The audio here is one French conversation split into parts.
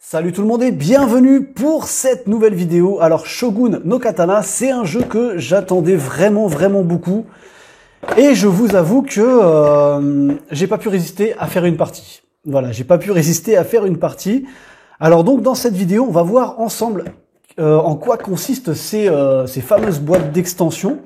Salut tout le monde et bienvenue pour cette nouvelle vidéo. Alors Shogun no Katana, c'est un jeu que j'attendais vraiment beaucoup. Et je vous avoue que j'ai pas pu résister à faire une partie. Voilà, j'ai pas pu résister à faire une partie. Alors donc dans cette vidéo, on va voir ensemble en quoi consistent ces fameuses boîtes d'extension.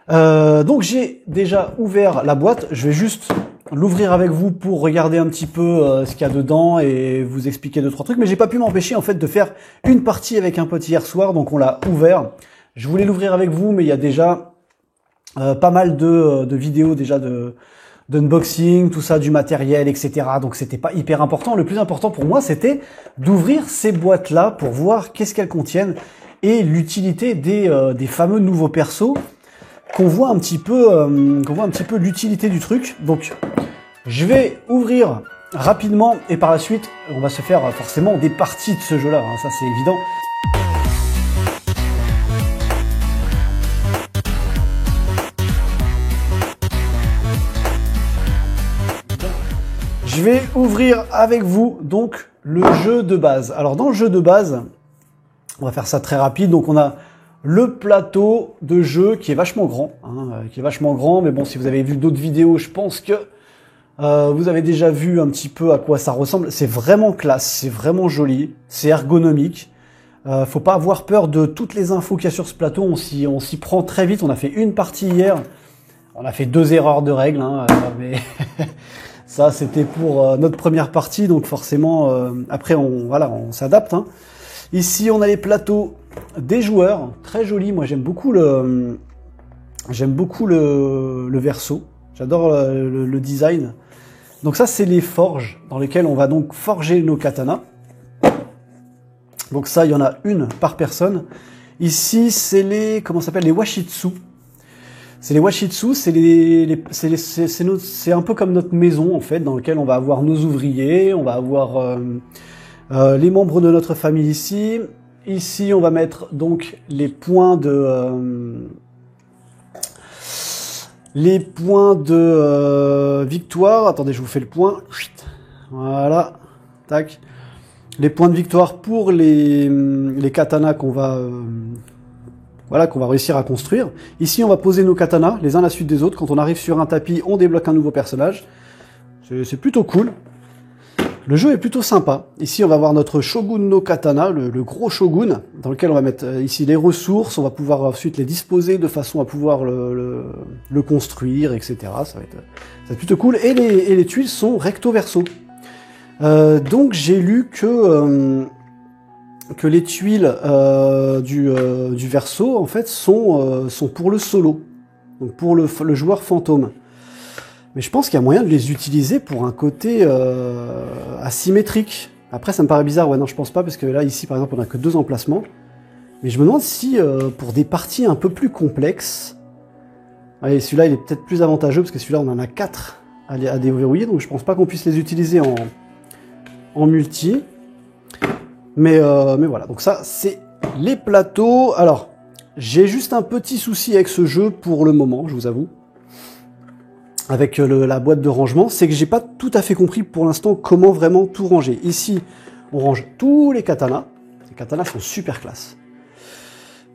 Donc j'ai déjà ouvert la boîte, je vais juste l'ouvrir avec vous pour regarder un petit peu ce qu'il y a dedans et vous expliquer 2-3 trucs, mais j'ai pas pu m'empêcher en fait de faire une partie avec un pote hier soir, donc on l'a ouvert. Je voulais l'ouvrir avec vous, mais il y a déjà pas mal de vidéos déjà d'unboxing, tout ça, du matériel, etc. Donc c'était pas hyper important. Le plus important pour moi, c'était d'ouvrir ces boîtes-là pour voir qu'est-ce qu'elles contiennent et l'utilité des fameux nouveaux persos, qu'on voit un petit peu l'utilité du truc. Donc je vais ouvrir rapidement et par la suite on va se faire forcément des parties de ce jeu là, hein, ça c'est évident. Je vais ouvrir avec vous donc le jeu de base. Alors dans le jeu de base, on va faire ça très rapide. Donc on a le plateau de jeu qui est vachement grand, hein, mais bon, si vous avez vu d'autres vidéos, je pense que vous avez déjà vu un petit peu à quoi ça ressemble. C'est vraiment classe, c'est vraiment joli, c'est ergonomique. Faut pas avoir peur de toutes les infos qu'il y a sur ce plateau, on s'y prend très vite. On a fait une partie hier, on a fait 2 erreurs de règles, hein, mais ça c'était pour notre première partie, donc forcément après on s'adapte, hein. Ici on a les plateaux des joueurs, très joli. Moi j'aime beaucoup le verso, j'adore le design. Donc ça c'est les forges dans lesquelles on va donc forger nos katanas. Donc ça il y en a une par personne. Ici c'est les, comment ça s'appelle, les washitsu. C'est les washitsu, c'est un peu comme notre maison en fait, dans lequel on va avoir nos ouvriers, on va avoir les membres de notre famille ici. Ici, on va mettre donc les points de victoire. Attendez, je vous fais le point. Voilà, tac. Les points de victoire pour les katanas qu'on va réussir à construire. Ici, on va poser nos katanas les uns à la suite des autres. Quand on arrive sur un tapis, on débloque un nouveau personnage. C'est plutôt cool. Le jeu est plutôt sympa. Ici, on va voir notre Shogun no Katana, le gros Shogun, dans lequel on va mettre ici les ressources. On va pouvoir ensuite les disposer de façon à pouvoir le construire, etc. Ça va être plutôt cool. Et les tuiles sont recto verso. Donc j'ai lu que les tuiles du verso en fait sont pour le solo, donc pour le joueur fantôme. Mais je pense qu'il y a moyen de les utiliser pour un côté asymétrique. Après, ça me paraît bizarre. Ouais, non, je pense pas, parce que là, ici, par exemple, on n'a que 2 emplacements. Mais je me demande si, pour des parties un peu plus complexes... Allez, celui-là, il est peut-être plus avantageux, parce que celui-là, on en a 4 à déverrouiller, donc je pense pas qu'on puisse les utiliser en multi. Mais voilà, donc ça, c'est les plateaux. Alors, j'ai juste un petit souci avec ce jeu pour le moment, je vous avoue. Avec la boîte de rangement, c'est que j'ai pas tout à fait compris pour l'instant comment vraiment tout ranger. Ici, on range tous les katanas. Les katanas sont super classe.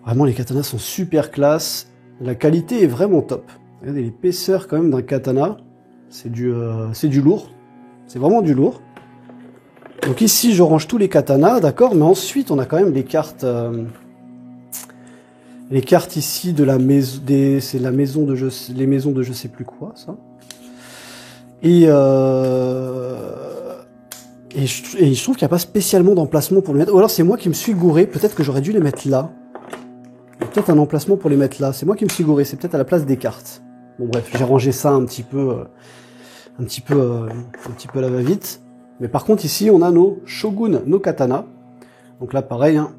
Vraiment, les katanas sont super classe. La qualité est vraiment top. Regardez l'épaisseur quand même d'un katana. C'est du lourd. C'est vraiment du lourd. Donc ici, je range tous les katanas, d'accord. Mais ensuite, on a quand même les cartes. Les cartes ici de la maison, c'est les maisons de je sais plus quoi, ça. Et je trouve qu'il n'y a pas spécialement d'emplacement pour les mettre. Ou alors c'est moi qui me suis gouré. Peut-être que j'aurais dû les mettre là. Peut-être un emplacement pour les mettre là. C'est moi qui me suis gouré. C'est peut-être à la place des cartes. Bon bref, j'ai rangé ça un petit peu à la va-vite. Mais par contre ici, on a nos Shogun no Katana. Donc là, pareil, hein,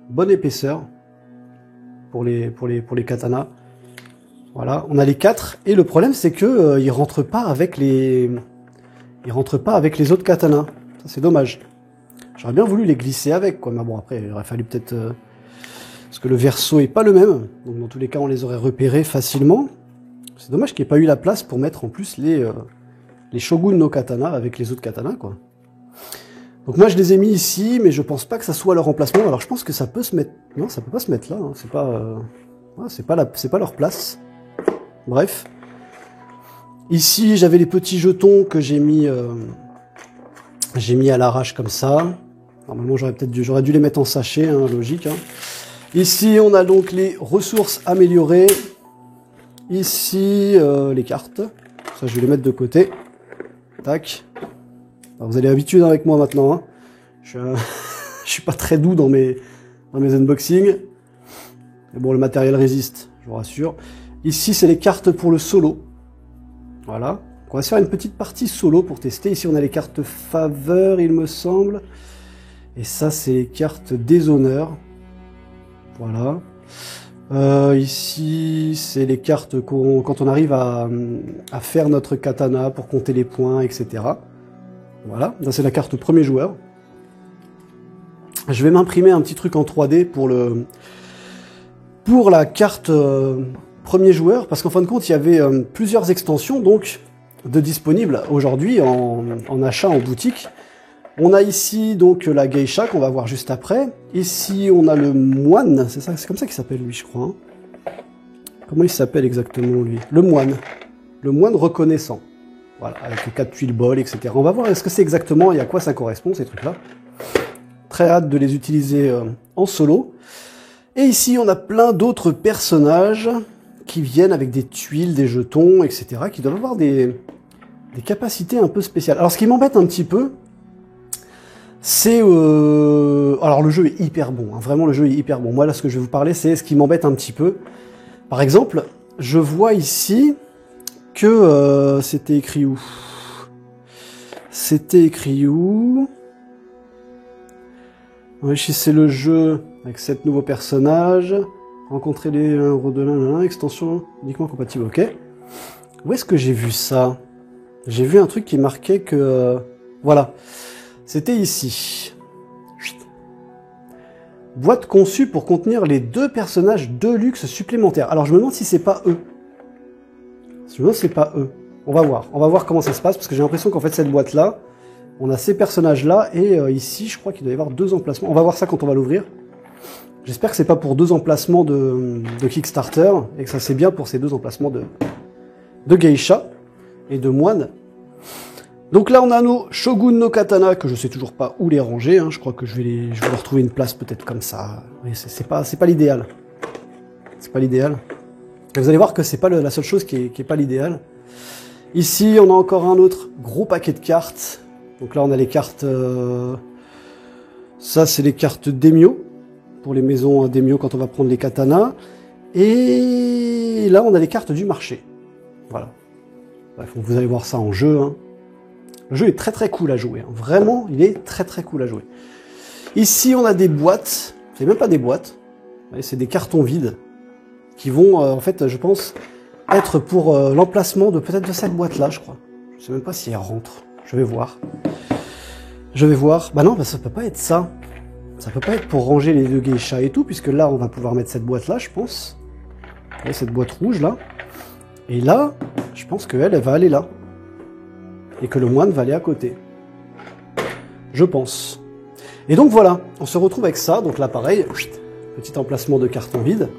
bonne épaisseur. Pour les katanas. Voilà, on a les 4 et le problème c'est que ils rentrent pas avec les autres katanas. Ça c'est dommage. J'aurais bien voulu les glisser avec quoi, mais bon après il aurait fallu peut-être parce que le verso est pas le même. Donc dans tous les cas, on les aurait repérés facilement. C'est dommage qu'il n'y ait pas eu la place pour mettre en plus les Shogun no Katana avec les autres katanas quoi. Donc moi je les ai mis ici, mais je pense pas que ça soit leur emplacement. Alors je pense que ça peut se mettre... Non, ça peut pas se mettre là, hein. C'est pas leur place. Bref. Ici j'avais les petits jetons que j'ai mis à l'arrache comme ça. Normalement j'aurais dû les mettre en sachet, hein, logique. Hein. Ici on a donc les ressources améliorées. Ici les cartes. Ça je vais les mettre de côté. Tac. Alors, vous avez l'habitude avec moi maintenant. Hein. Je suis pas très doux dans mes unboxings. Mais bon, le matériel résiste, je vous rassure. Ici, c'est les cartes pour le solo. Voilà. On va se faire une petite partie solo pour tester. Ici, on a les cartes faveur, il me semble. Et ça, c'est les cartes déshonneur. Voilà. Ici, c'est les cartes quand on arrive à faire notre katana pour compter les points, etc. Voilà, là c'est la carte premier joueur. Je vais m'imprimer un petit truc en 3D pour la carte premier joueur, parce qu'en fin de compte, il y avait plusieurs extensions donc de disponibles aujourd'hui en achat en boutique. On a ici donc la geisha qu'on va voir juste après. Ici, on a le moine, c'est comme ça qu'il s'appelle lui, je crois. Hein. Comment il s'appelle exactement lui? Le moine reconnaissant. Voilà, avec 4 tuiles bol, etc. On va voir est-ce que c'est exactement et à quoi ça correspond, ces trucs-là. Très hâte de les utiliser en solo. Et ici, on a plein d'autres personnages qui viennent avec des tuiles, des jetons, etc. qui doivent avoir des capacités un peu spéciales. Alors, ce qui m'embête un petit peu, c'est... Alors, le jeu est hyper bon. Hein. Vraiment, le jeu est hyper bon. Moi, là, ce que je vais vous parler, c'est ce qui m'embête un petit peu. Par exemple, je vois ici... que c'était écrit où? C'était écrit où? Enrichissez le jeu avec 7 nouveaux personnages. Rencontrez les extension uniquement compatible. Ok. Où est-ce que j'ai vu ça? J'ai vu un truc qui marquait que... voilà. C'était ici. Boîte conçue pour contenir les 2 personnages de luxe supplémentaires. Alors je me demande si c'est pas eux. C'est pas eux. On va voir comment ça se passe, parce que j'ai l'impression qu'en fait cette boîte-là, on a ces personnages-là, et ici, je crois qu'il doit y avoir 2 emplacements. On va voir ça quand on va l'ouvrir. J'espère que c'est pas pour 2 emplacements de Kickstarter, et que ça c'est bien pour ces 2 emplacements de geisha et de moine. Donc là, on a nos Shogun no Katana, que je sais toujours pas où les ranger. Hein. Je crois que je vais leur trouver une place peut-être comme ça. C'est pas l'idéal. C'est pas l'idéal. Et vous allez voir que c'est pas la seule chose qui est pas l'idéal. Ici, on a encore un autre gros paquet de cartes. Donc là, on a les cartes... ça, c'est les cartes Daimyo, pour les maisons Daimyo quand on va prendre les katanas. Et là, on a les cartes du marché. Voilà. Bref, vous allez voir ça en jeu. Hein. Le jeu est très très cool à jouer. Hein. Vraiment, il est très très cool à jouer. Ici, on a des boîtes. C'est même pas des boîtes. C'est des cartons vides. Qui vont, en fait, je pense, être pour l'emplacement de peut-être de cette boîte-là, je crois. Je sais même pas si elle rentre. Je vais voir. Bah non, ça peut pas être ça. Ça peut pas être pour ranger les 2 geishas et tout, puisque là, on va pouvoir mettre cette boîte-là, je pense. Et cette boîte rouge, là. Et là, je pense qu'elle va aller là. Et que le moine va aller à côté. Je pense. Et donc voilà, on se retrouve avec ça. Donc là, pareil, petit emplacement de carton vide.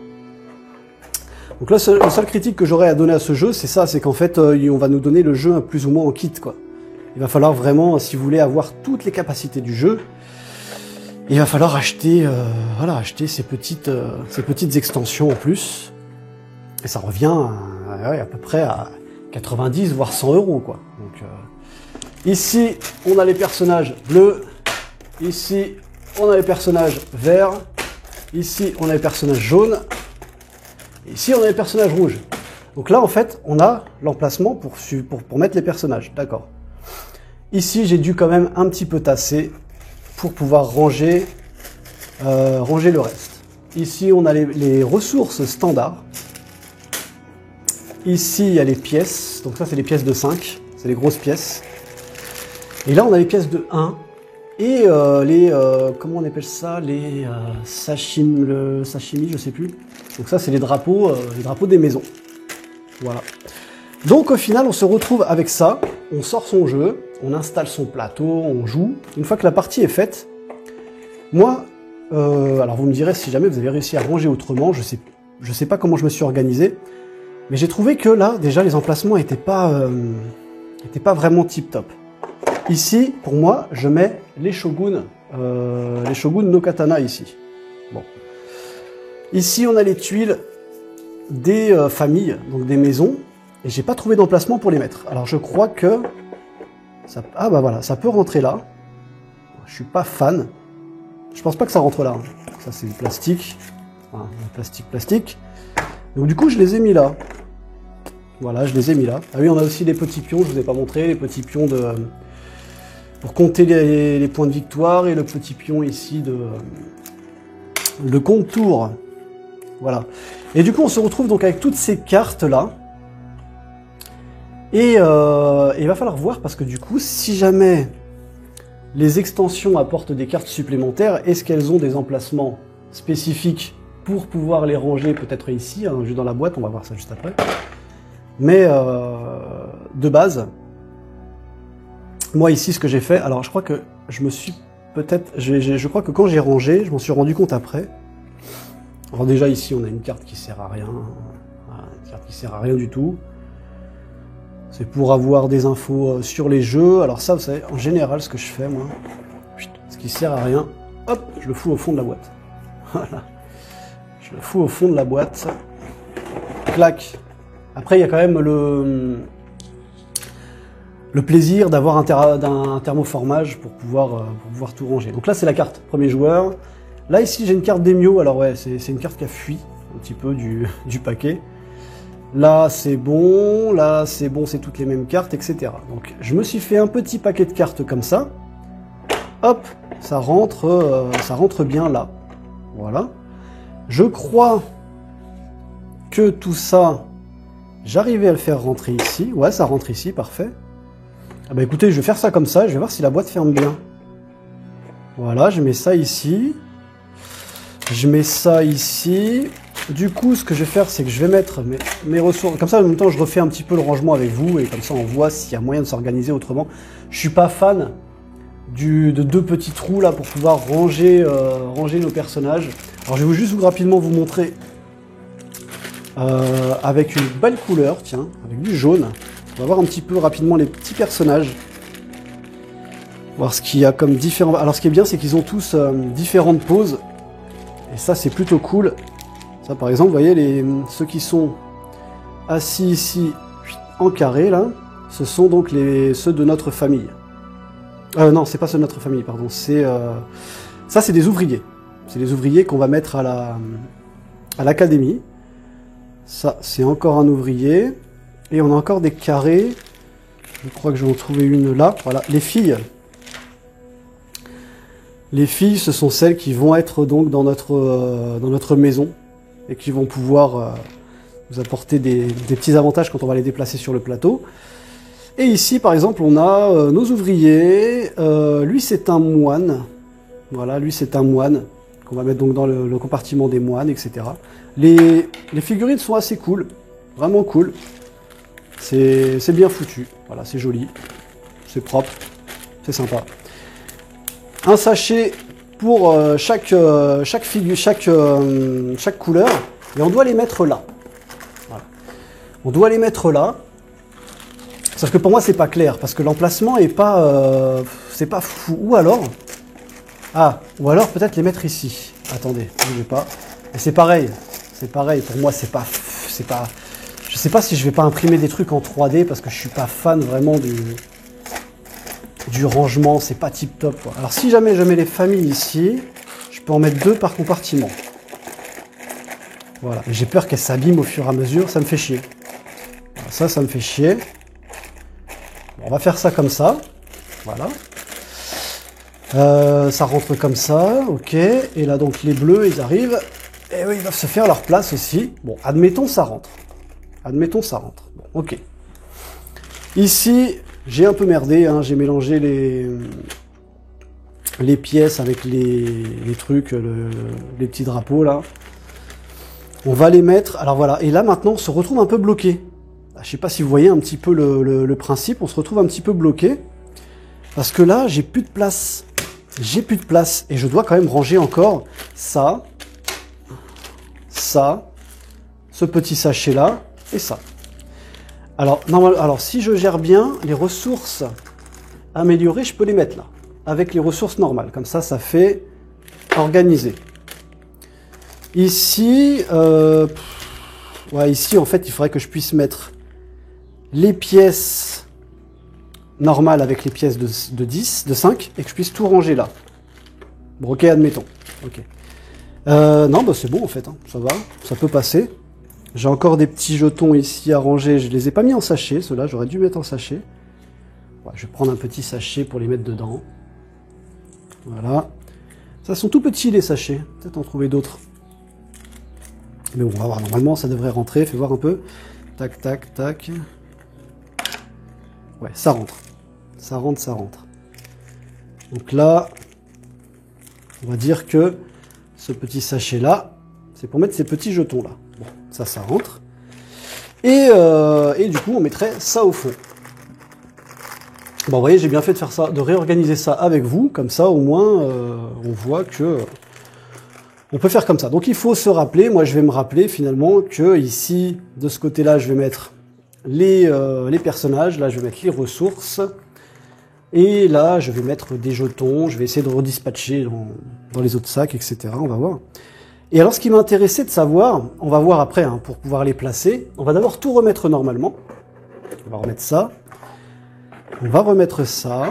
Donc là, la seule critique que j'aurais à donner à ce jeu, c'est ça, c'est qu'en fait, on va nous donner le jeu plus ou moins en kit, quoi. Il va falloir vraiment, si vous voulez avoir toutes les capacités du jeu, il va falloir acheter, voilà, acheter ces petites extensions en plus. Et ça revient à peu près à 90 voire 100 €, quoi. Donc ici, on a les personnages bleus. Ici, on a les personnages verts. Ici, on a les personnages jaunes. Ici, on a les personnages rouges. Donc là, en fait, on a l'emplacement pour mettre les personnages. D'accord. Ici, j'ai dû quand même un petit peu tasser pour pouvoir ranger le reste. Ici, on a les ressources standards. Ici, il y a les pièces. Donc ça, c'est les pièces de 5. C'est les grosses pièces. Et là, on a les pièces de 1. Et comment on appelle ça? Les sashimi, je sais plus. Donc ça, c'est les drapeaux des maisons. Voilà. Donc au final, on se retrouve avec ça. On sort son jeu. on installe son plateau, on joue. Une fois que la partie est faite, moi, alors vous me direz si jamais vous avez réussi à ranger autrement, je sais pas comment je me suis organisé, mais j'ai trouvé que là, déjà, les emplacements étaient pas vraiment tip-top. Ici, pour moi, je mets les shoguns no katana ici. Bon. Ici, on a les tuiles des familles, donc des maisons, et j'ai pas trouvé d'emplacement pour les mettre. Alors je crois que ça, ah bah voilà, ça peut rentrer là. Je suis pas fan. Je pense pas que ça rentre là. Ça c'est du plastique. Voilà, plastique. Donc du coup, je les ai mis là. Voilà, je les ai mis là. Ah oui, on a aussi des petits pions, je vous ai pas montré, les petits pions pour compter les points de victoire, et le petit pion ici de contour. Voilà. Et du coup, on se retrouve donc avec toutes ces cartes là. Et il va falloir voir, parce que du coup, si jamais les extensions apportent des cartes supplémentaires, est-ce qu'elles ont des emplacements spécifiques pour pouvoir les ranger peut-être ici, hein, juste dans la boîte, on va voir ça juste après. Mais de base, moi ici ce que j'ai fait, alors je crois que je me suis peut-être, je crois que quand j'ai rangé, je m'en suis rendu compte après. Alors déjà ici on a une carte qui sert à rien, voilà, une carte qui sert à rien du tout. C'est pour avoir des infos sur les jeux. Alors ça, vous savez, en général ce que je fais moi, ce qui sert à rien, hop, je le fous au fond de la boîte. Voilà, je le fous au fond de la boîte, clac. Après, il y a quand même le plaisir d'avoir un thermoformage pour pouvoir tout ranger. Donc là, c'est la carte premier joueur. Là, ici, j'ai une carte d'Emio. Alors ouais, c'est une carte qui a fui un petit peu du paquet. Là, c'est bon. Là, c'est bon, c'est toutes les mêmes cartes, etc. Donc, je me suis fait un petit paquet de cartes comme ça. Hop, ça rentre bien là. Voilà. Je crois que tout ça... J'arrivais à le faire rentrer ici. Ouais, ça rentre ici, parfait. Ah bah écoutez, je vais faire ça comme ça, je vais voir si la boîte ferme bien. Voilà, je mets ça ici. Je mets ça ici. Du coup, ce que je vais faire, c'est que je vais mettre mes ressources. Comme ça, en même temps, je refais un petit peu le rangement avec vous, et comme ça, on voit s'il y a moyen de s'organiser autrement. Je suis pas fan de deux petits trous là pour pouvoir ranger nos personnages. Alors, je vais juste rapidement vous montrer... avec une belle couleur, tiens, avec du jaune. On va voir un petit peu rapidement les petits personnages. Voir ce qu'il y a comme différents... Alors ce qui est bien, c'est qu'ils ont tous différentes poses. Et ça, c'est plutôt cool. Ça, par exemple, vous voyez, ceux qui sont assis ici, en carré, là, ce sont donc ceux de notre famille. Non, c'est pas ceux de notre famille, pardon. Ça, c'est des ouvriers. C'est les ouvriers qu'on va mettre à l'académie. Ça, c'est encore un ouvrier. Et on a encore des carrés. Je crois que je vais en trouver une là. Voilà, les filles. Les filles, ce sont celles qui vont être donc dans notre maison. Et qui vont pouvoir nous apporter des petits avantages quand on va les déplacer sur le plateau. Et ici, par exemple, on a nos ouvriers. Lui, c'est un moine. Voilà, lui, c'est un moine. Qu'on va mettre donc dans le compartiment des moines, etc. Les figurines sont assez cool, vraiment cool. C'est bien foutu, voilà, c'est joli, c'est propre, c'est sympa. Un sachet pour chaque couleur, et on doit les mettre là. Voilà. On doit les mettre là. Parce que pour moi c'est pas clair, parce que l'emplacement est pas, c'est pas fou. Ou alors peut-être les mettre ici. Attendez, ne bougez pas. Et c'est pareil. C'est pareil, pour moi c'est pas... Je sais pas si je vais pas imprimer des trucs en 3D parce que je suis pas fan vraiment du rangement, c'est pas tip top quoi. Alors si jamais je mets les familles ici, je peux en mettre 2 par compartiment. Voilà, j'ai peur qu'elles s'abîment au fur et à mesure, ça me fait chier. Alors ça me fait chier. Bon, on va faire ça comme ça, voilà. Ça rentre comme ça, ok. Et là donc les bleus ils arrivent. Et eux, ils doivent se faire leur place aussi. Bon, admettons, ça rentre. Admettons, ça rentre. Bon, ok. Ici, j'ai un peu merdé. Hein, j'ai mélangé les pièces avec les trucs, les petits drapeaux, là. On va les mettre... Alors voilà. Et là, maintenant, on se retrouve un peu bloqué. Je sais pas si vous voyez un petit peu le principe. On se retrouve un petit peu bloqué. Parce que là, j'ai plus de place. J'ai plus de place. Et je dois quand même ranger encore ça, ça, ce petit sachet-là et ça. Alors, alors, si je gère bien, les ressources améliorées, je peux les mettre là. Avec les ressources normales. Comme ça fait organisé. Ici, ouais, ici, en fait, il faudrait que je puisse mettre les pièces normales avec les pièces de 10, de 5, et que je puisse tout ranger là. Bon, ok, admettons. Ok. Non, bah c'est bon en fait, hein. Ça va, ça peut passer. J'ai encore des petits jetons ici à ranger, je les ai pas mis en sachet, ceux-là, j'aurais dû mettre en sachet. Ouais, je vais prendre un petit sachet pour les mettre dedans. Voilà. Ça sont tout petits les sachets, peut-être en trouver d'autres. Mais bon, on va voir, normalement ça devrait rentrer, fais voir un peu. Tac, tac, tac. Ouais, ça rentre. Ça rentre, ça rentre. Donc là, on va dire que ce petit sachet là, c'est pour mettre ces petits jetons là. Bon, ça rentre. Et du coup, on mettrait ça au fond. Bon, vous voyez, j'ai bien fait de faire ça, de réorganiser ça avec vous, comme ça au moins on voit que on peut faire comme ça. Donc il faut se rappeler, moi je vais me rappeler finalement que ici, de ce côté-là, je vais mettre les personnages, là je vais mettre les ressources, et là je vais mettre des jetons, je vais essayer de redispatcher dans les autres sacs, etc. On va voir. Et alors ce qui m'intéressait de savoir, on va voir après, hein, pour pouvoir les placer, on va d'abord tout remettre normalement. On va remettre ça. On va remettre ça.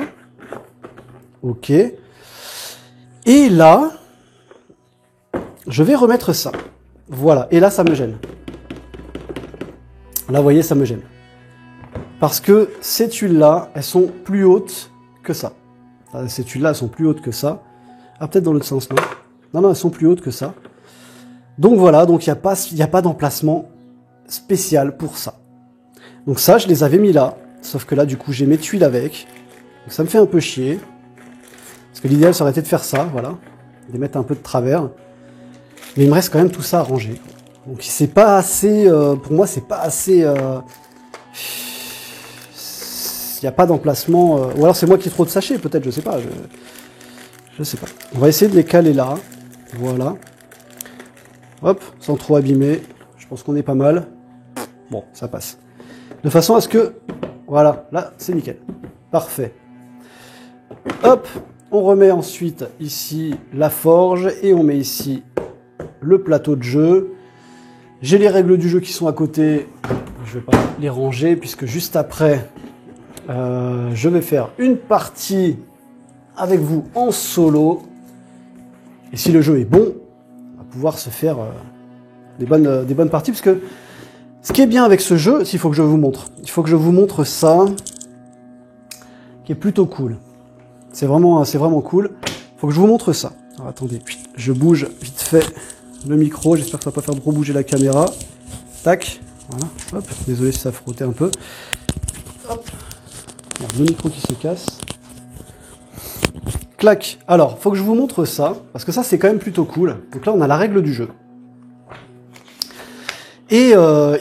Ok. Et là, je vais remettre ça. Voilà. Et là, ça me gêne. Là, vous voyez, ça me gêne. Parce que ces tuiles-là, elles sont plus hautes que ça. Enfin, ces tuiles-là, elles sont plus hautes que ça. Ah, peut-être dans l'autre sens, non? Non, non, elles sont plus hautes que ça. Donc voilà, donc il n'y a pas d'emplacement spécial pour ça. Donc ça, je les avais mis là. Sauf que là, du coup, j'ai mes tuiles avec. Donc ça me fait un peu chier. Parce que l'idéal, ça aurait été de faire ça, voilà. De les mettre un peu de travers. Mais il me reste quand même tout ça à ranger. Donc c'est pas assez... pour moi, c'est pas assez... il n'y a pas d'emplacement... ou alors c'est moi qui ai trop de sachets, peut-être, je sais pas. Je sais pas. On va essayer de les caler là. Voilà. Hop, sans trop abîmer. Je pense qu'on est pas mal. Bon, ça passe. De façon à ce que... Voilà, là, c'est nickel. Parfait. Hop, on remet ensuite ici la forge et on met ici le plateau de jeu. J'ai les règles du jeu qui sont à côté. Je vais pas les ranger puisque juste après, je vais faire une partie avec vous en solo. Et si le jeu est bon, on va pouvoir se faire des bonnes parties parce que ce qui est bien avec ce jeu, il faut que je vous montre. Il faut que je vous montre ça, qui est plutôt cool. C'est vraiment cool. Il faut que je vous montre ça. Alors attendez, je bouge vite fait le micro. J'espère que ça va pas faire trop bouger la caméra. Tac, voilà. Hop, désolé si ça frottait un peu. Hop, le micro qui se casse. Clac. Alors, faut que je vous montre ça, parce que ça c'est quand même plutôt cool. Donc là, on a la règle du jeu. Et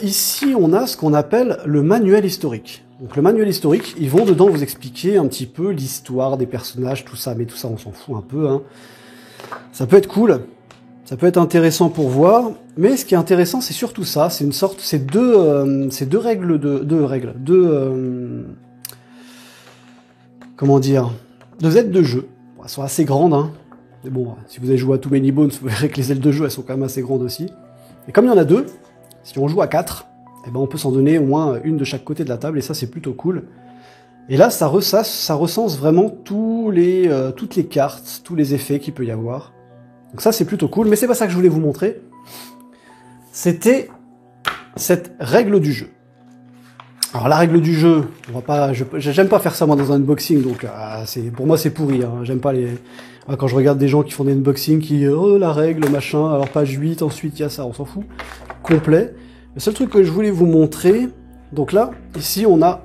ici, on a ce qu'on appelle le manuel historique. Donc le manuel historique, ils vont dedans vous expliquer un petit peu l'histoire des personnages, tout ça. Mais tout ça, on s'en fout un peu. Hein. Ça peut être cool, ça peut être intéressant pour voir. Mais ce qui est intéressant, c'est surtout ça. C'est une sorte, c'est deux règles comment dire, deux aides de jeu. Bon, elles sont assez grandes. Hein. Mais bon, si vous avez joué à Too Many Bones, vous verrez que les aides de jeu, elles sont quand même assez grandes aussi. Et comme il y en a deux. Si on joue à 4, eh ben on peut s'en donner au moins une de chaque côté de la table, et ça c'est plutôt cool. Et là, ça recense vraiment toutes les cartes, tous les effets qu'il peut y avoir. Donc ça c'est plutôt cool, mais c'est pas ça que je voulais vous montrer. C'était cette règle du jeu. Alors la règle du jeu, j'aime pas faire ça moi dans un unboxing, donc pour moi c'est pourri. Hein. J'aime pas quand je regarde des gens qui font des unboxings qui la règle machin, alors page 8, ensuite il y a ça, on s'en fout. Complet. Le seul truc que je voulais vous montrer, donc là, ici on a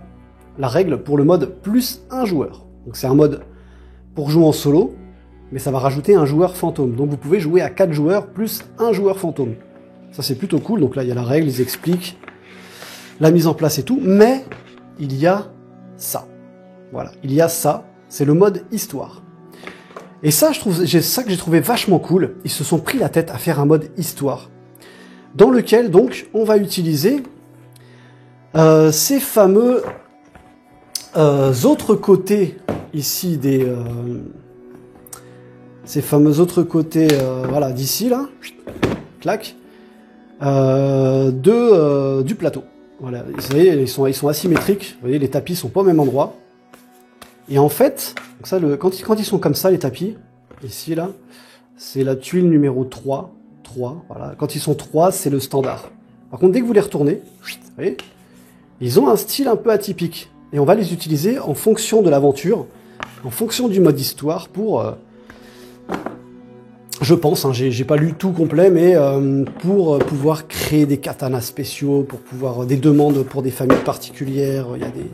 la règle pour le mode plus un joueur. Donc c'est un mode pour jouer en solo, mais ça va rajouter un joueur fantôme. Donc vous pouvez jouer à 4 joueurs plus un joueur fantôme. Ça c'est plutôt cool, donc là il y a la règle, ils expliquent la mise en place et tout, mais il y a ça. Voilà, il y a ça. c'est le mode histoire. Et ça, c'est ça que j'ai trouvé vachement cool. Ils se sont pris la tête à faire un mode histoire, dans lequel donc on va utiliser ces fameux autres côtés ici ces fameux autres côtés voilà d'ici là, clac, du plateau. Voilà, vous voyez, ils sont asymétriques. Vous voyez, les tapis sont pas au même endroit. Et en fait, donc ça, quand ils sont comme ça, les tapis, ici, là, c'est la tuile numéro 3. Voilà. Quand ils sont 3, c'est le standard. Par contre, dès que vous les retournez, vous voyez, ils ont un style un peu atypique. Et on va les utiliser en fonction de l'aventure, en fonction du mode histoire pour... je pense, hein, j'ai pas lu tout complet, mais pour pouvoir créer des katanas spéciaux, pour pouvoir des demandes pour des familles particulières, il y a des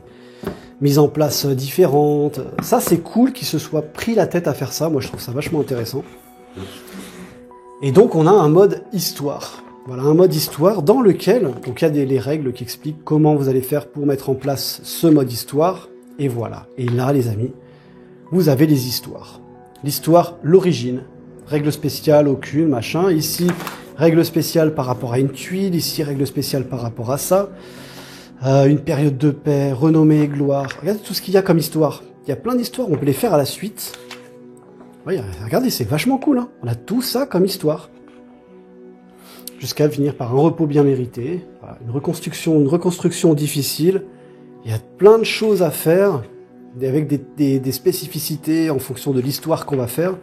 mises en place différentes. Ça, c'est cool qu'ils se soient pris la tête à faire ça. Moi, je trouve ça vachement intéressant. Et donc, on a un mode histoire. Voilà, un mode histoire dans lequel, donc il y a les règles qui expliquent comment vous allez faire pour mettre en place ce mode histoire. Et voilà. Et là, les amis, vous avez les histoires. L'histoire, l'origine. Règle spéciale, aucune, machin. Ici, règle spéciale par rapport à une tuile. Ici, règle spéciale par rapport à ça. Une période de paix, renommée, gloire. Regardez tout ce qu'il y a comme histoire. Il y a plein d'histoires, on peut les faire à la suite. Oui, regardez, c'est vachement cool. Hein. On a tout ça comme histoire. Jusqu'à finir par un repos bien mérité. Voilà, une reconstruction difficile. Il y a plein de choses à faire, avec des spécificités en fonction de l'histoire qu'on va faire.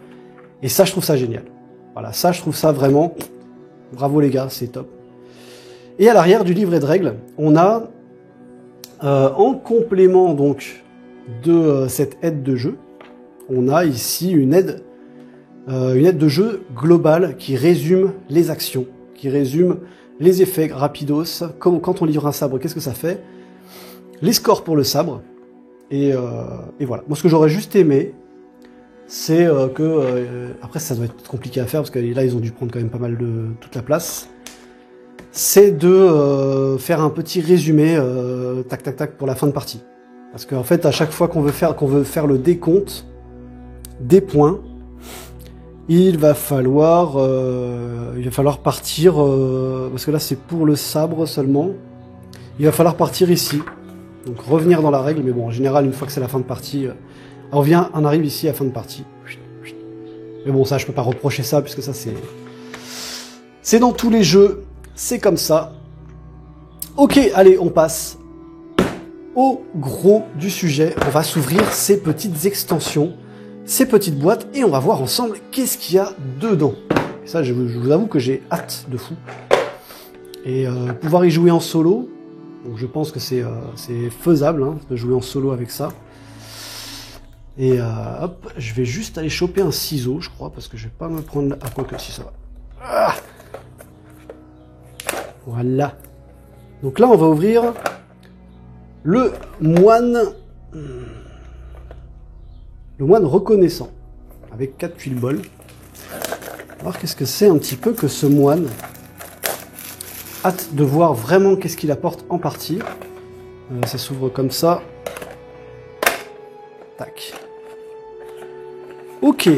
Et ça, je trouve ça génial. Voilà, ça, je trouve ça vraiment... Bravo les gars, c'est top. Et à l'arrière du livret de règles, on a, en complément donc de cette aide de jeu, on a ici une aide de jeu globale qui résume les actions, qui résume les effets rapidos, comme quand on livre un sabre, qu'est-ce que ça fait, les scores pour le sabre, et voilà. Moi, ce que j'aurais juste aimé, c'est après ça doit être compliqué à faire, parce que là, ils ont dû prendre quand même pas mal de toute la place, c'est de faire un petit résumé, tac tac tac, pour la fin de partie. Parce qu'en fait, à chaque fois qu'on veut faire le décompte des points, il va falloir partir, parce que là c'est pour le sabre seulement, il va falloir partir ici. Donc revenir dans la règle, mais bon, en général, une fois que c'est la fin de partie, on arrive ici à la fin de partie. Mais bon, ça, je peux pas reprocher ça, puisque ça, c'est dans tous les jeux. C'est comme ça. Ok, allez, on passe au gros du sujet. On va s'ouvrir ces petites extensions, ces petites boîtes, et on va voir ensemble qu'est-ce qu'il y a dedans. Et ça, je vous avoue que j'ai hâte de fou. Et pouvoir y jouer en solo, donc je pense que c'est faisable, hein, de jouer en solo avec ça. Et hop, je vais juste aller choper un ciseau, je crois, parce que je vais pas me prendre... Ah, quoi que si, ça va. Ah, voilà. Donc là, on va ouvrir le moine reconnaissant, avec 4 tuiles bol. On va voir qu'est-ce que c'est un petit peu que ce moine. Hâte de voir vraiment qu'est-ce qu'il apporte en partie. Ça s'ouvre comme ça. Tac. Ok,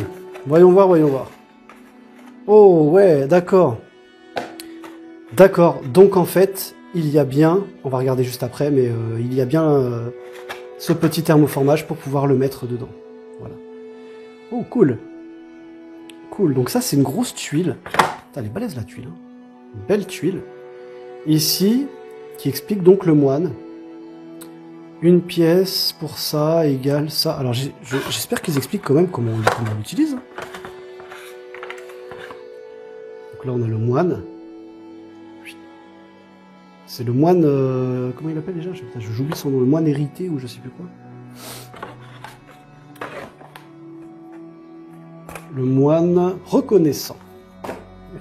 voyons voir. Oh ouais, d'accord. D'accord, donc en fait, il y a bien, on va regarder juste après, mais il y a bien ce petit thermoformage pour pouvoir le mettre dedans. Voilà. Oh, cool. Cool, donc ça c'est une grosse tuile. Putain, elle est balèze la tuile. Hein. Une belle tuile. Ici, qui explique donc le moine. Une pièce pour ça égale ça. Alors j'espère qu'ils expliquent quand même comment on l'utilise. Donc là on a le moine. C'est le moine... comment il appelle déjà? J'oublie son nom. Le moine hérité ou je sais plus quoi. Le moine reconnaissant.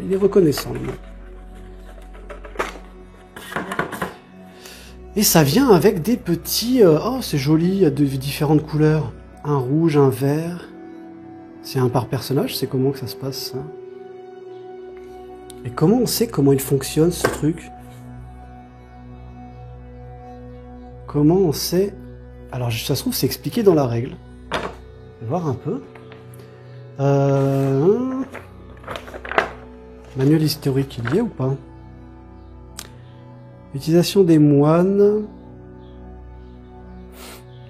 Il est reconnaissant, le moine. Et ça vient avec des petits... oh, c'est joli, il y a de différentes couleurs. Un rouge, un vert. C'est un par personnage, c'est comment que ça se passe, ça? Et comment on sait comment il fonctionne, ce truc? Comment on sait... Alors, ça se trouve, c'est expliqué dans la règle. On va voir un peu. Manuel historique, il y est ou pas? Utilisation des moines.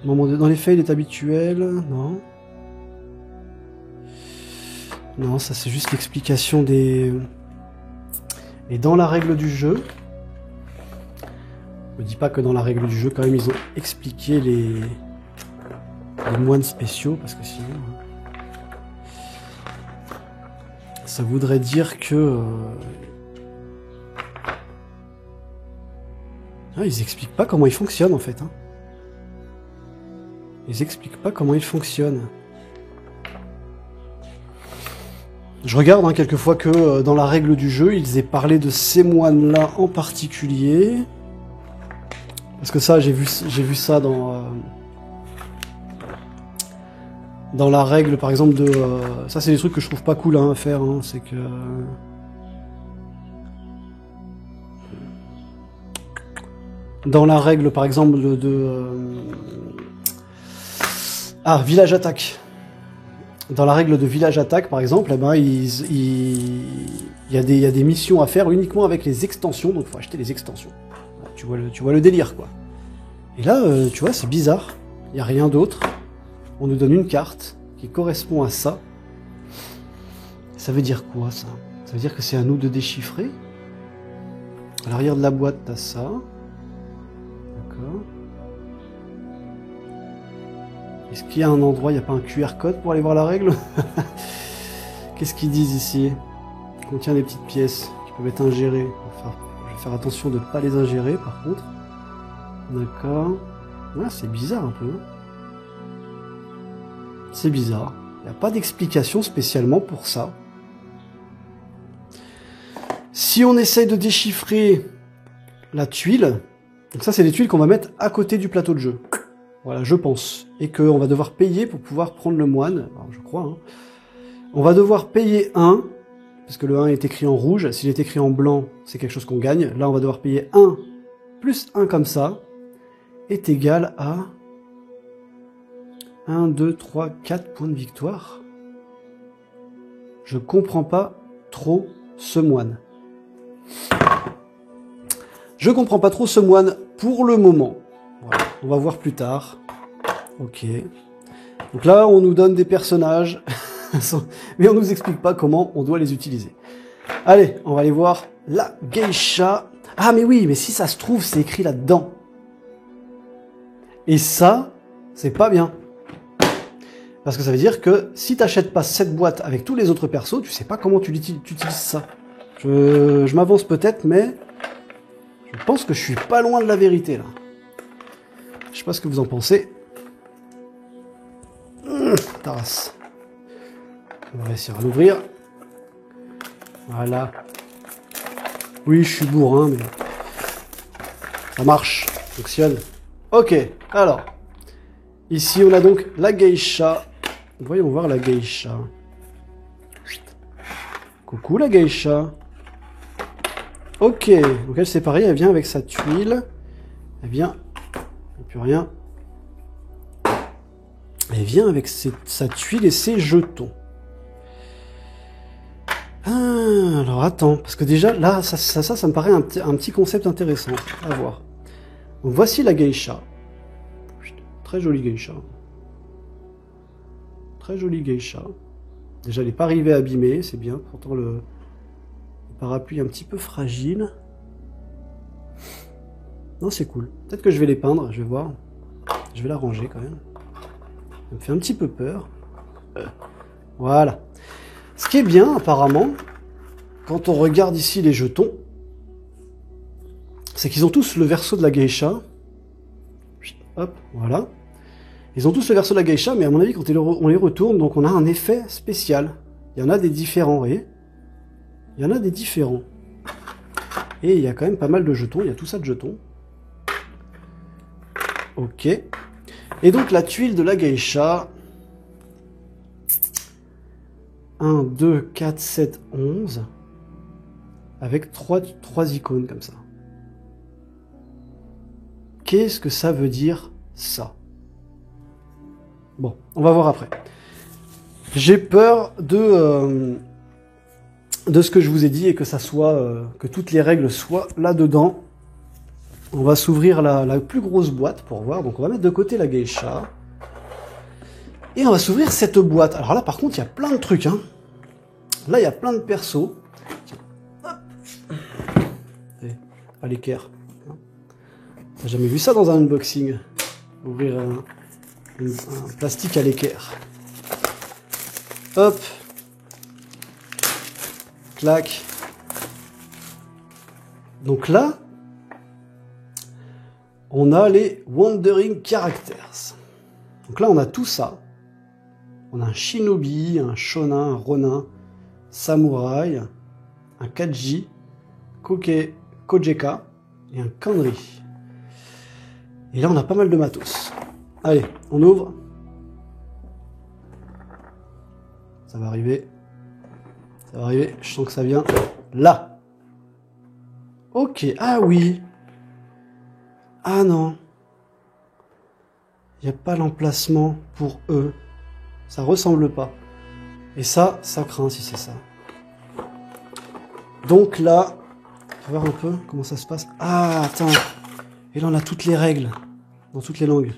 Dans les faits, il est habituel. Non. Non, ça c'est juste l'explication des... Et dans la règle du jeu... Je me dis pas que dans la règle du jeu, quand même, ils ont expliqué les moines spéciaux, parce que sinon... Ça voudrait dire que... Ah, ils expliquent pas comment ils fonctionnent, en fait. Hein. Ils expliquent pas comment ils fonctionnent. Je regarde hein, quelquefois que dans la règle du jeu, ils aient parlé de ces moines-là en particulier. Parce que ça, j'ai vu ça dans la règle, par exemple, de... ça, c'est des trucs que je trouve pas cool hein, à faire. Hein, c'est que... Dans la règle, par exemple, Ah, village attaque. Dans la règle de village attaque, par exemple, eh ben, il y a des missions à faire uniquement avec les extensions, donc il faut acheter les extensions. Tu vois le délire, quoi. Et là, tu vois, c'est bizarre. Il n'y a rien d'autre. On nous donne une carte qui correspond à ça. Ça veut dire quoi, ça? Ça veut dire que c'est à nous de déchiffrer. À l'arrière de la boîte, t'as ça. D'accord. Est-ce qu'il y a un endroit, il n'y a pas un QR code pour aller voir la règle? Qu'est-ce qu'ils disent ici? Il contient des petites pièces qui peuvent être ingérées. Je vais faire attention de ne pas les ingérer, par contre. D'accord. Ouais, c'est bizarre un peu. C'est bizarre. Il n'y a pas d'explication spécialement pour ça. Si on essaye de déchiffrer la tuile, donc ça c'est des tuiles qu'on va mettre à côté du plateau de jeu. Voilà, je pense. Et qu'on va devoir payer pour pouvoir prendre le moine. Alors, je crois. Hein. On va devoir payer 1, parce que le 1 est écrit en rouge. S'il est écrit en blanc, c'est quelque chose qu'on gagne. Là, on va devoir payer 1 plus 1 comme ça, est égal à 1, 2, 3, 4 points de victoire. Je comprends pas trop ce moine. Je comprends pas trop ce moine pour le moment. Voilà, on va voir plus tard. Ok. Donc là, on nous donne des personnages, mais on nous explique pas comment on doit les utiliser. Allez, on va aller voir la geisha. Ah mais oui, mais si ça se trouve, c'est écrit là-dedans. Et ça, c'est pas bien. Parce que ça veut dire que si t'achètes pas cette boîte avec tous les autres persos, tu sais pas comment tu utilises ça. Je m'avance peut-être, mais je pense que je suis pas loin de la vérité là. Je sais pas ce que vous en pensez. Taras. On va réussir à l'ouvrir. Voilà. Oui, je suis bourrin, mais ça marche, ça fonctionne. Ok, alors. Ici, on a donc la geisha. Voyons voir la geisha. Coucou la geisha. Ok, donc elle c'est pareil, elle vient avec sa tuile. Elle vient... Il n'y a plus rien. Elle vient avec sa tuile et ses jetons. Ah, alors attends, parce que déjà, là, ça me paraît un petit concept intéressant à voir. Donc voici la geisha. Très jolie geisha. Très jolie geisha. Déjà, elle n'est pas arrivée abîmée, c'est bien. Pourtant, le parapluie est un petit peu fragile. Non, c'est cool. Peut-être que je vais les peindre, je vais voir. Je vais la ranger quand même. Ça me fait un petit peu peur. Voilà. Ce qui est bien, apparemment, quand on regarde ici les jetons, c'est qu'ils ont tous le verso de la geisha. Hop, voilà. Ils ont tous le verso de la geisha, mais à mon avis, quand on les retourne, donc on a un effet spécial. Il y en a des différents, vous voyez. Il y en a des différents. Et il y a quand même pas mal de jetons, il y a tout ça de jetons. Ok. Et donc la tuile de la geisha. 1, 2, 4, 7, 11. Avec 3 icônes comme ça. Qu'est-ce que ça veut dire, ça? Bon, on va voir après. J'ai peur de ce que je vous ai dit et que ça soit que toutes les règles soient là-dedans. On va s'ouvrir la plus grosse boîte pour voir. Donc on va mettre de côté la geisha. Et on va s'ouvrir cette boîte. Alors là par contre il y a plein de trucs. Hein. Là il y a plein de persos. À l'équerre. T'as jamais vu ça dans un unboxing? Ouvrir un plastique à l'équerre. Hop. Clac. Donc là, on a les Wandering Characters. Donc là, on a tout ça. On a un shinobi, un shonin, un ronin, samouraï, un kaji, kojeka et un kanri. Et là, on a pas mal de matos. Allez, on ouvre. Ça va arriver. Ça va arriver. Je sens que ça vient là. Ok. Ah oui. Ah non. Il n'y a pas l'emplacement pour eux. Ça ressemble pas. Et ça craint si c'est ça. Donc là, on va voir un peu comment ça se passe. Ah, attends. Et là, on a toutes les règles. Dans toutes les langues.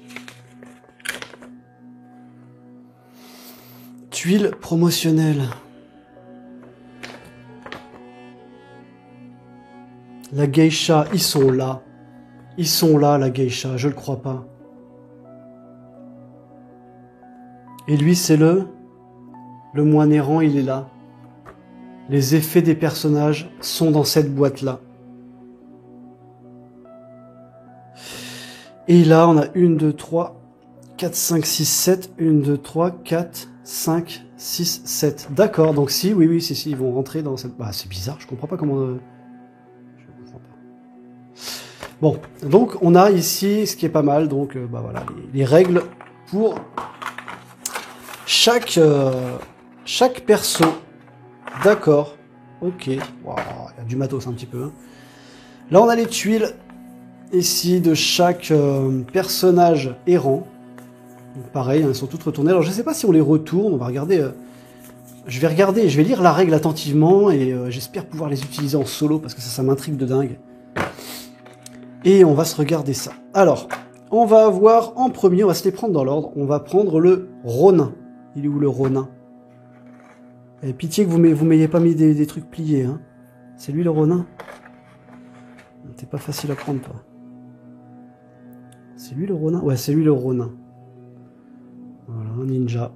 Tuiles promotionnelles. La geisha, ils sont là. Ils sont là, la geisha, je le crois pas. Et lui, c'est le moine errant, il est là. Les effets des personnages sont dans cette boîte-là. Et là, on a 1, 2, 3, 4, 5, 6, 7. 1, 2, 3, 4, 5, 6, 7. D'accord, donc si, oui, si, ils vont rentrer dans cette... Bah, c'est bizarre, je comprends pas comment... Je comprends pas. Bon, donc on a ici, ce qui est pas mal, donc bah voilà, les règles pour chaque perso. D'accord, ok. Wow, il y a du matos un petit peu. Hein. Là, on a les tuiles... ici de chaque personnage errant. Donc, pareil, elles sont toutes retournées. Alors je ne sais pas si on les retourne, on va regarder. Je vais lire la règle attentivement et j'espère pouvoir les utiliser en solo parce que ça m'intrigue de dingue. Et on va se regarder ça. Alors, on va avoir en premier, on va se les prendre dans l'ordre. On va prendre le ronin. Il est où le ronin? Et pitié que vous m'ayez pas mis des trucs pliés. Hein. C'est lui le ronin? T'es pas facile à prendre toi. C'est lui le ronin? Ouais, c'est lui le ronin. Voilà, un ninja.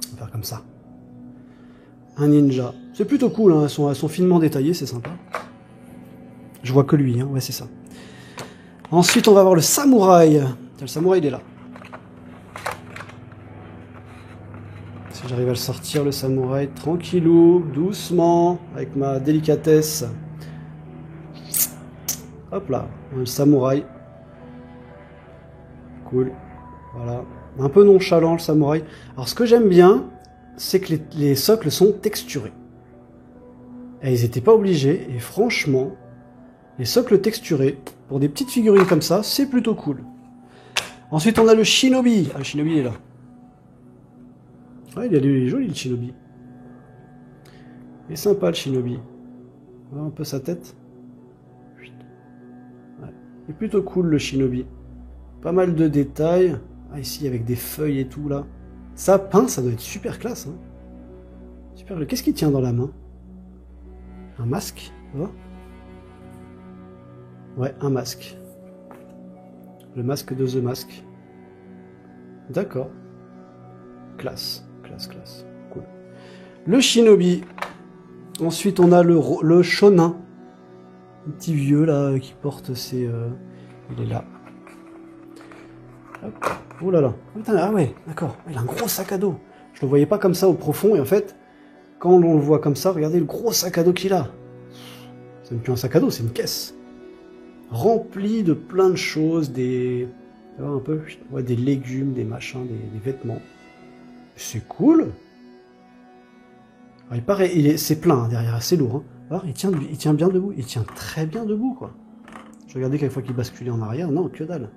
On va faire comme ça. Un ninja. C'est plutôt cool, hein. Elles sont finement détaillées, c'est sympa. Je vois que lui, hein. Ouais, c'est ça. Ensuite, on va voir le samouraï. Le samouraï, il est là. Si j'arrive à le sortir, le samouraï, tranquillou, doucement, avec ma délicatesse. Hop là, le samouraï. Cool. Voilà. Un peu nonchalant, le samouraï. Alors, ce que j'aime bien, c'est que les socles sont texturés. Et ils n'étaient pas obligés. Et franchement, les socles texturés, pour des petites figurines comme ça, c'est plutôt cool. Ensuite, on a le shinobi. Ah, le shinobi est là. Ouais, il est joli, le shinobi. Il est sympa, le shinobi. On voit un peu sa tête. Ouais. Il est plutôt cool, le shinobi. Pas mal de détails. Ah, ici, avec des feuilles et tout, là. Ça peint, ça doit être super classe. Hein. Super. Qu'est-ce qu'il tient dans la main? Un masque? Ouais, un masque. Le masque de The Mask. D'accord. Classe. Classe. Cool. Le shinobi. Ensuite, on a le shonin. Un petit vieux, là, qui porte ses... il est là. Hop. Oh là là. Ah ouais, d'accord. Il a un gros sac à dos. Je le voyais pas comme ça au profond. Et en fait, quand on le voit comme ça, regardez le gros sac à dos qu'il a. C'est même plus un sac à dos, c'est une caisse. Remplie de plein de choses. Des... un peu, ouais, des légumes, des machins, des vêtements. C'est cool. Alors, il paraît, c'est plein hein, derrière, c'est lourd. Hein. Alors, il tient bien debout. Il tient très bien debout, quoi. Je regardais quelquefois qu'il basculait en arrière. Non, que dalle.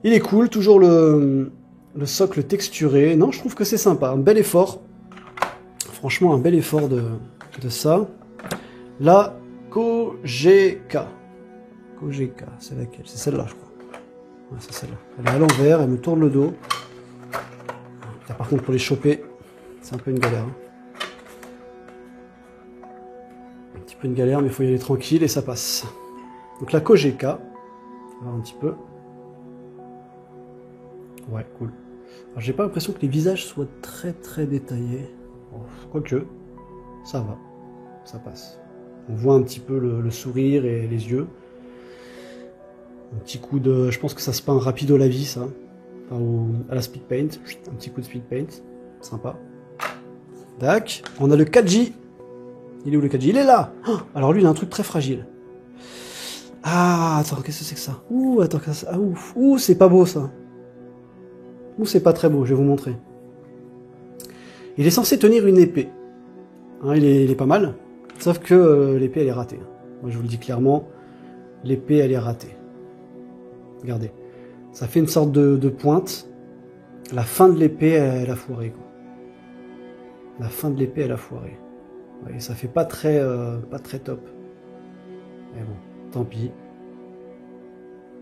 Il est cool, toujours le Le socle texturé. Non, je trouve que c'est sympa. Un bel effort. Franchement, un bel effort de ça. La Kojeka. Kojeka, c'est laquelle? C'est celle-là, je crois. Ouais, c'est celle-là. Elle est à l'envers, elle me tourne le dos. Là, par contre, pour les choper, c'est un peu une galère. Hein. Un petit peu une galère, mais il faut y aller tranquille et ça passe. Donc la Kojeka. On va voir un petit peu. Ouais, cool. Alors, j'ai pas l'impression que les visages soient très très détaillés. Bon, quoique, ça va. Ça passe. On voit un petit peu le sourire et les yeux. Un petit coup de... Je pense que ça se peint rapide au lavis, ça. Enfin, à la speed paint. Un petit coup de speed paint. Sympa. Tac. On a le Kaji. Il est où le Kaji? Il est là. Oh, alors lui, il a un truc très fragile. Ah, attends, qu'est-ce que c'est que ça? Ouh, attends, ah, ouf. Ouh, c'est pas beau, ça. Ouh, c'est pas très beau, je vais vous montrer. Il est censé tenir une épée. Hein, il est pas mal. Sauf que l'épée, elle est ratée. Moi, je vous le dis clairement. L'épée, elle est ratée. Regardez. Ça fait une sorte de pointe. La fin de l'épée, elle a foiré, quoi. La fin de l'épée, elle a foiré. Ouais, ça fait pas très top. Mais bon, tant pis.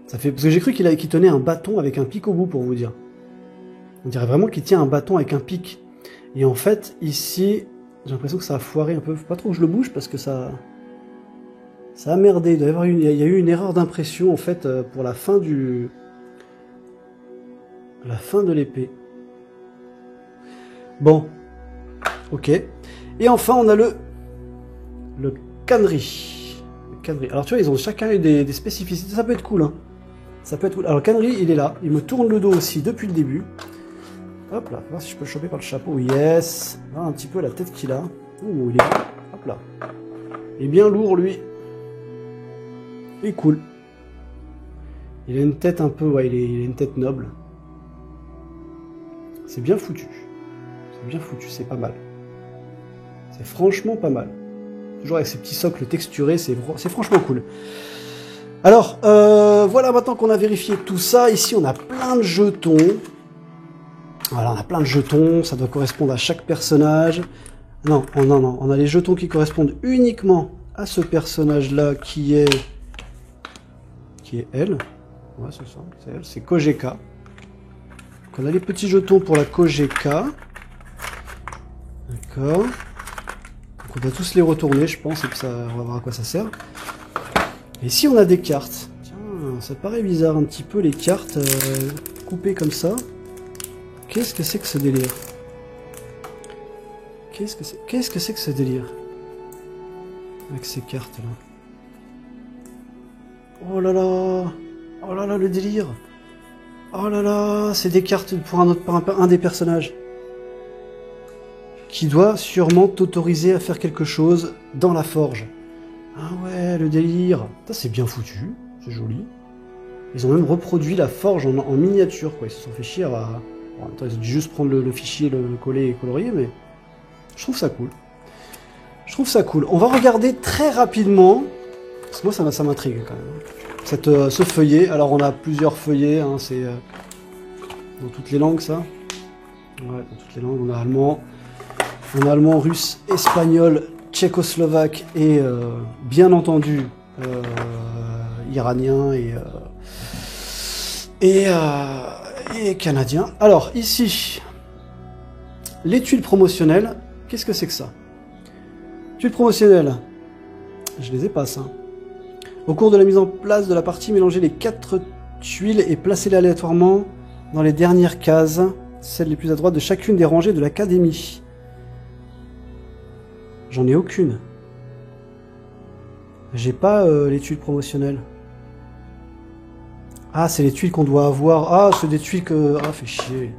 Ça fait... Parce que j'ai cru qu'il tenait un bâton avec un pic au bout, pour vous dire. On dirait vraiment qu'il tient un bâton avec un pic. Et en fait, ici, j'ai l'impression que ça a foiré un peu. Faut pas trop que je le bouge parce que ça a merdé. Il y a eu une erreur d'impression, en fait, pour la fin de l'épée. Bon. Ok. Et enfin, on a le Kanri. Alors, tu vois, ils ont chacun eu des spécificités. Ça peut être cool, hein. Ça peut être cool. Alors, Kanri, il est là. Il me tourne le dos aussi depuis le début. Hop là, voir si je peux le choper par le chapeau. Yes. Là, un petit peu la tête qu'il a. Ouh, il est... Hop là. Il est bien lourd, lui. Il est cool. Il a une tête un peu... Ouais, il a une tête noble. C'est bien foutu. C'est bien foutu, c'est pas mal. C'est franchement pas mal. Toujours avec ces petits socles texturés, c'est franchement cool. Alors, voilà, maintenant qu'on a vérifié tout ça, ici on a plein de jetons. Voilà, on a plein de jetons, ça doit correspondre à chaque personnage. Non, on a les jetons qui correspondent uniquement à ce personnage-là qui est elle. Ouais, c'est ça, c'est elle, c'est Kojeka. Donc on a les petits jetons pour la Kojeka. D'accord. Donc on va tous les retourner, je pense, et puis ça, on va voir à quoi ça sert. Et ici on a des cartes. Tiens, ça paraît bizarre un petit peu les cartes coupées comme ça. Qu'est-ce que c'est que ce délire? Qu'est-ce que c'est que ce délire? Avec ces cartes-là. Oh là là! Oh là là, le délire! Oh là là! C'est des cartes pour un des personnages. Qui doit sûrement t'autoriser à faire quelque chose dans la forge. Ah ouais, le délire! Ça, c'est bien foutu. C'est joli. Ils ont même reproduit la forge en miniature, quoi. Ils se sont fait chier à... Bon, en même temps, ils ont dû juste prendre le fichier, le coller et colorier, mais je trouve ça cool. Je trouve ça cool. On va regarder très rapidement, parce que moi ça m'intrigue quand même. Ce feuillet, alors on a plusieurs feuillets, hein, c'est dans toutes les langues ça. Ouais, dans toutes les langues, on a allemand, russe, espagnol, tchécoslovaque et bien entendu iranien et canadien. Alors, ici, l'étude promotionnelle, qu'est-ce que c'est que ça? Étude promotionnelle, je les ai pas, ça. Au cours de la mise en place de la partie, mélangez les 4 tuiles et placez-les aléatoirement dans les dernières cases, celles les plus à droite de chacune des rangées de l'académie. J'en ai aucune. J'ai pas l'étude promotionnelle. Ah, c'est les tuiles qu'on doit avoir. Ah, c'est des tuiles que... Ah, fait chier.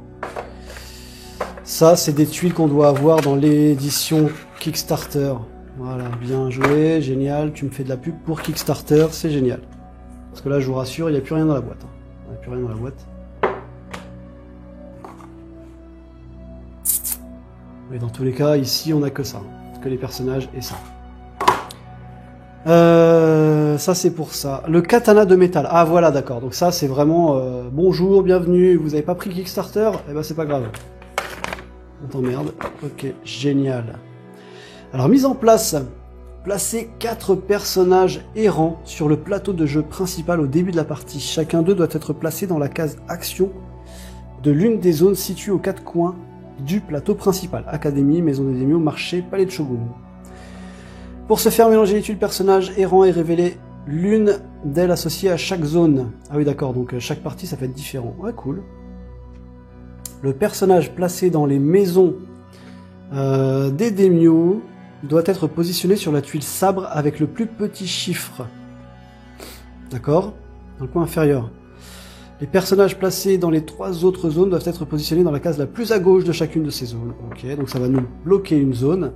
Ça, c'est des tuiles qu'on doit avoir dans l'édition Kickstarter. Voilà, bien joué, génial. Tu me fais de la pub pour Kickstarter, c'est génial. Parce que là, je vous rassure, il n'y a plus rien dans la boîte. Il n'y a plus rien dans la boîte. Mais dans tous les cas, ici, on n'a que ça. Que les personnages et ça. Ça c'est pour ça. Le katana de métal. Ah voilà, d'accord. Donc ça c'est vraiment bonjour, bienvenue. Vous avez pas pris Kickstarter? Eh ben c'est pas grave. On t'emmerde. Ok, génial. Alors mise en place. Placez 4 personnages errants sur le plateau de jeu principal au début de la partie. Chacun d'eux doit être placé dans la case action de l'une des zones situées aux 4 coins du plateau principal. Académie, maison des daimyo, marché, palais de shogun. Pour ce faire, mélanger les tuiles personnages errants et révéler l'une d'elles associée à chaque zone. Ah oui d'accord, donc chaque partie ça va être différent. Ouais, cool. Le personnage placé dans les maisons des daimyo doit être positionné sur la tuile sabre avec le plus petit chiffre. D'accord? Dans le coin inférieur. Les personnages placés dans les 3 autres zones doivent être positionnés dans la case la plus à gauche de chacune de ces zones. Ok, donc ça va nous bloquer une zone.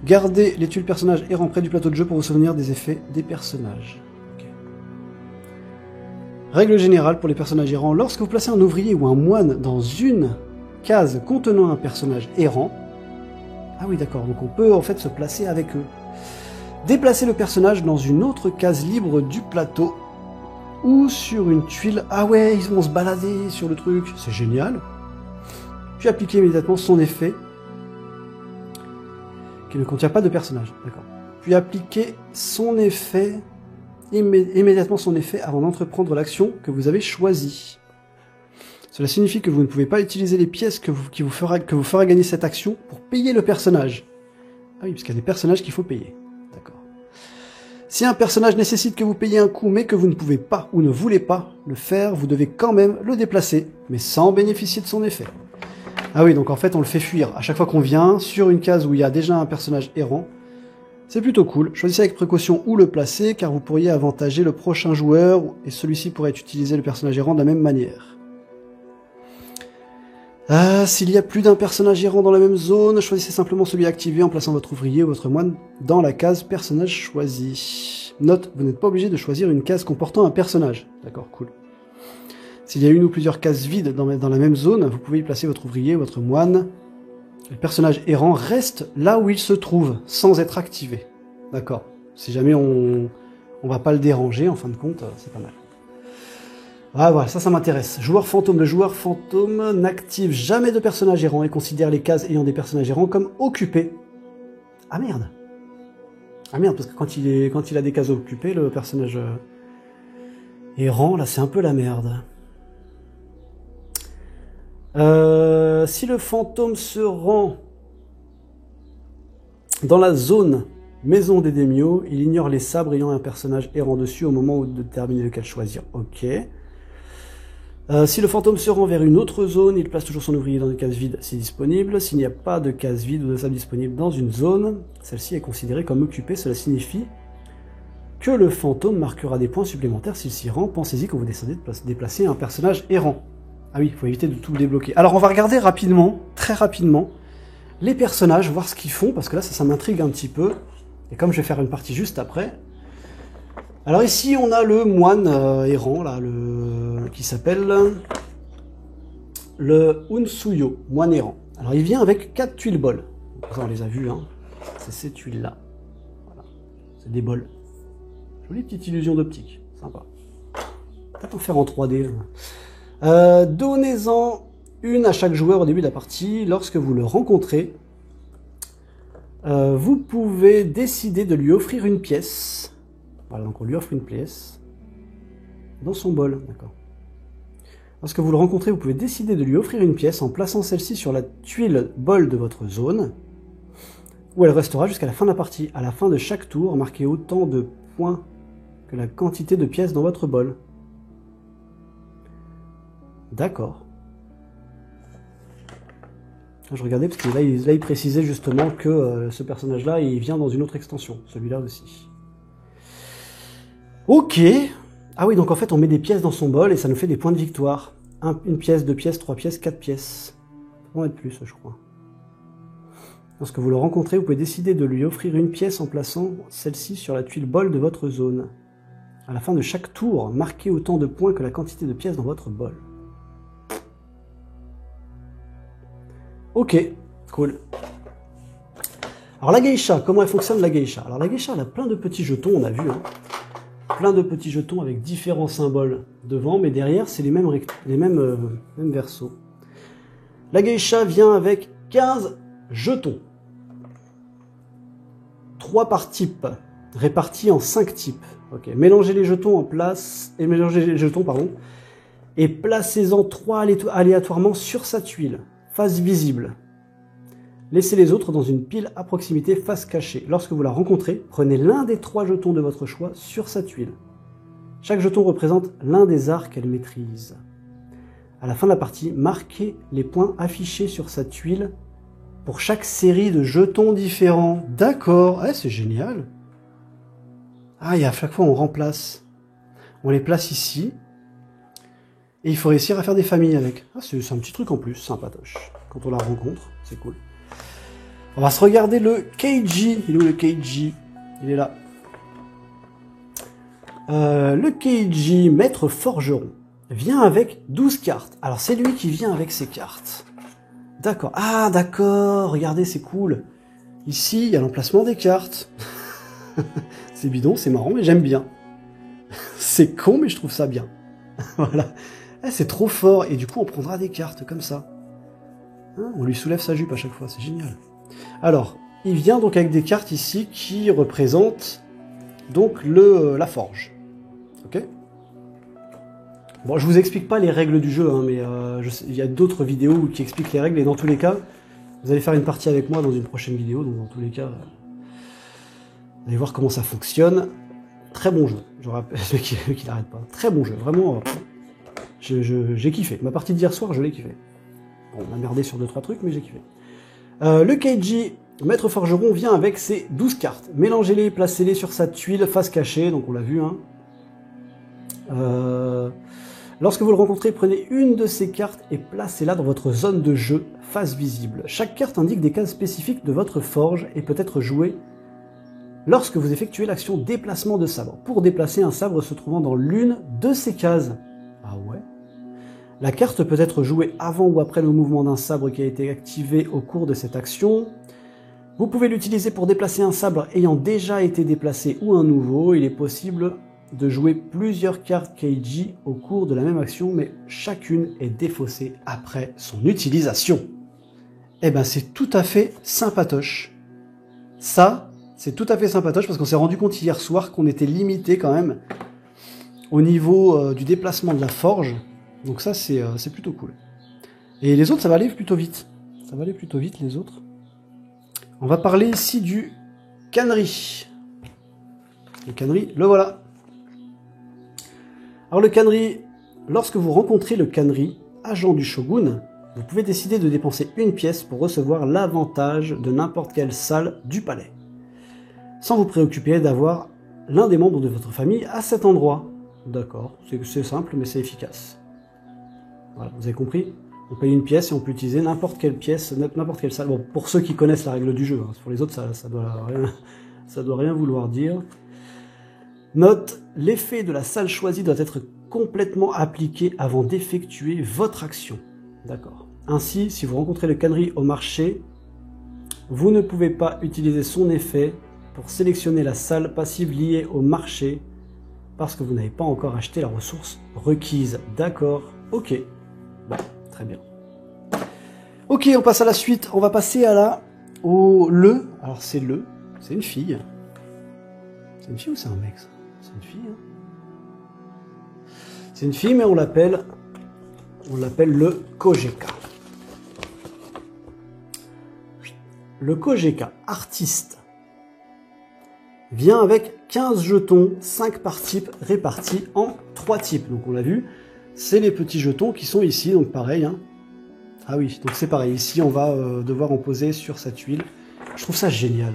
Gardez les tuiles personnages errants près du plateau de jeu pour vous souvenir des effets des personnages. Okay. Règle générale pour les personnages errants, lorsque vous placez un ouvrier ou un moine dans une case contenant un personnage errant, ah oui d'accord, donc on peut en fait se placer avec eux. Déplacez le personnage dans une autre case libre du plateau ou sur une tuile. Ah ouais, ils vont se balader sur le truc, c'est génial. Puis appliquez immédiatement son effet, qui ne contient pas de personnage, d'accord. Puis appliquez son effet, immédiatement son effet avant d'entreprendre l'action que vous avez choisie. Cela signifie que vous ne pouvez pas utiliser les pièces que vous fera gagner cette action pour payer le personnage. Ah oui, parce qu'il y a des personnages qu'il faut payer. D'accord. Si un personnage nécessite que vous payiez un coup, mais que vous ne pouvez pas ou ne voulez pas le faire, vous devez quand même le déplacer, mais sans bénéficier de son effet. Ah oui, donc en fait on le fait fuir. À chaque fois qu'on vient sur une case où il y a déjà un personnage errant, c'est plutôt cool. Choisissez avec précaution où le placer, car vous pourriez avantager le prochain joueur, et celui-ci pourrait utiliser le personnage errant de la même manière. S'il y a plus d'un personnage errant dans la même zone, choisissez simplement celui activé en plaçant votre ouvrier ou votre moine dans la case personnage choisi. Note, vous n'êtes pas obligé de choisir une case comportant un personnage. D'accord, cool. S'il y a une ou plusieurs cases vides dans la même zone, vous pouvez y placer votre ouvrier ou votre moine. Le personnage errant reste là où il se trouve, sans être activé. D'accord. Si jamais on va pas le déranger, en fin de compte, c'est pas mal. Ah voilà, ça m'intéresse. Joueur fantôme. Le joueur fantôme n'active jamais de personnage errant et considère les cases ayant des personnages errants comme occupées. Ah merde. Ah merde, parce que quand il a des cases occupées, le personnage errant, là c'est un peu la merde. Si le fantôme se rend dans la zone maison des daimyo, il ignore les sabres ayant un personnage errant dessus au moment de déterminer lequel choisir. Ok. Si le fantôme se rend vers une autre zone, il place toujours son ouvrier dans une case vide si disponible. S'il n'y a pas de case vide ou de sable disponible dans une zone, celle-ci est considérée comme occupée. Cela signifie que le fantôme marquera des points supplémentaires s'il s'y rend. Pensez-y quand vous décidez de déplacer un personnage errant. Ah oui, il faut éviter de tout débloquer. Alors on va regarder rapidement, très rapidement, les personnages, voir ce qu'ils font, parce que là ça m'intrigue un petit peu. Et comme je vais faire une partie juste après... Alors ici on a le moine errant, là, qui s'appelle le Unsuyo, moine errant. Alors il vient avec 4 tuiles bols. Ça on les a vues, hein. C'est ces tuiles-là. Voilà. C'est des bols. Jolie petite illusion d'optique, sympa. Peut-être en faire en 3D. Donnez-en une à chaque joueur au début de la partie. Lorsque vous le rencontrez, vous pouvez décider de lui offrir une pièce. Voilà, donc on lui offre une pièce dans son bol, d'accord. Lorsque vous le rencontrez, vous pouvez décider de lui offrir une pièce en plaçant celle-ci sur la tuile bol de votre zone, où elle restera jusqu'à la fin de la partie. À la fin de chaque tour, marquez autant de points que la quantité de pièces dans votre bol. D'accord. Je regardais parce que là il précisait justement que ce personnage-là, il vient dans une autre extension, celui-là aussi. Ok. Ah oui, donc en fait on met des pièces dans son bol et ça nous fait des points de victoire. Une pièce, 2 pièces, 3 pièces, 4 pièces. On va être plus, je crois. Lorsque vous le rencontrez, vous pouvez décider de lui offrir une pièce en plaçant celle-ci sur la tuile bol de votre zone. À la fin de chaque tour, marquez autant de points que la quantité de pièces dans votre bol. Ok, cool. Alors la geisha, comment elle fonctionne la geisha? Alors la geisha, elle a plein de petits jetons, on a vu. Hein. plein de petits jetons avec différents symboles devant, mais derrière, c'est les mêmes versos. La geisha vient avec 15 jetons. 3 par type, répartis en 5 types. Ok. Mélangez les jetons et placez-en 3 aléatoirement sur sa tuile, face visible. Laissez les autres dans une pile à proximité, face cachée. Lorsque vous la rencontrez, prenez l'un des 3 jetons de votre choix sur sa tuile. Chaque jeton représente l'un des arts qu'elle maîtrise. À la fin de la partie, marquez les points affichés sur sa tuile pour chaque série de jetons différents. D'accord, ouais, c'est génial. Ah, et à chaque fois on remplace. On les place ici. Et il faut réussir à faire des familles avec. Ah, c'est un petit truc en plus, sympatoche. Quand on la rencontre, c'est cool. On va se regarder le Keiji. Il est où le Keiji? Il est là. Le Keiji, maître forgeron, vient avec 12 cartes. Alors c'est lui qui vient avec ses cartes. D'accord. Ah d'accord, regardez, c'est cool. Ici, il y a l'emplacement des cartes. C'est bidon, c'est marrant, mais j'aime bien. C'est con, mais je trouve ça bien. Voilà. Eh, c'est trop fort, et du coup, on prendra des cartes comme ça. Hein, on lui soulève sa jupe à chaque fois, c'est génial. Alors, il vient donc avec des cartes ici qui représentent donc la forge. Ok? Bon, je vous explique pas les règles du jeu, hein, mais il y a d'autres vidéos qui expliquent les règles, et dans tous les cas, vous allez faire une partie avec moi dans une prochaine vidéo, donc dans tous les cas, vous allez voir comment ça fonctionne. Très bon jeu, je rappelle, qui n'arrête pas. Très bon jeu, vraiment, j'ai kiffé. Ma partie d'hier soir, je l'ai kiffé. Bon, on a merdé sur 2-3 trucs, mais j'ai kiffé. Le Keiji, maître forgeron, vient avec ses 12 cartes. Mélangez-les, placez-les sur sa tuile, face cachée, donc on l'a vu, hein. Lorsque vous le rencontrez, prenez une de ces cartes et placez-la dans votre zone de jeu, face visible. Chaque carte indique des cases spécifiques de votre forge et peut être jouée lorsque vous effectuez l'action déplacement de sabre, pour déplacer un sabre se trouvant dans l'une de ces cases. Ah ouais. La carte peut être jouée avant ou après le mouvement d'un sabre qui a été activé au cours de cette action. Vous pouvez l'utiliser pour déplacer un sabre ayant déjà été déplacé ou un nouveau. Il est possible de jouer plusieurs cartes Keiji au cours de la même action, mais chacune est défaussée après son utilisation. Eh ben c'est tout à fait sympatoche. Ça, c'est tout à fait sympatoche parce qu'on s'est rendu compte hier soir qu'on était limité quand même au niveau du déplacement de la forge. Donc ça, c'est plutôt cool. Et les autres, ça va aller plutôt vite. Ça va aller plutôt vite, les autres. On va parler ici du Kanri. Le Kanri, le voilà. Alors le Kanri, lorsque vous rencontrez le Kanri, agent du Shogun, vous pouvez décider de dépenser une pièce pour recevoir l'avantage de n'importe quelle salle du palais, sans vous préoccuper d'avoir l'un des membres de votre famille à cet endroit. D'accord, c'est simple mais c'est efficace. Voilà, vous avez compris? On paye une pièce et on peut utiliser n'importe quelle pièce, n'importe quelle salle. Bon, pour ceux qui connaissent la règle du jeu, hein. Pour les autres, ça doit rien vouloir dire. Note, l'effet de la salle choisie doit être complètement appliqué avant d'effectuer votre action. D'accord. Ainsi, si vous rencontrez le Kanri au marché, vous ne pouvez pas utiliser son effet pour sélectionner la salle passive liée au marché parce que vous n'avez pas encore acheté la ressource requise. D'accord. Ok. Bon, très bien. Ok, on passe à la suite. On va passer à le. Alors c'est une fille. C'est une fille ou c'est un mec ça? C'est une fille. Hein, c'est une fille, mais on l'appelle le Kojeka. Le Kojeka, artiste, vient avec 15 jetons, 5 par type, répartis en 3 types. Donc on l'a vu, c'est les petits jetons qui sont ici, donc pareil. Hein. Ah oui, donc c'est pareil. Ici, on va devoir en poser sur sa tuile. Je trouve ça génial.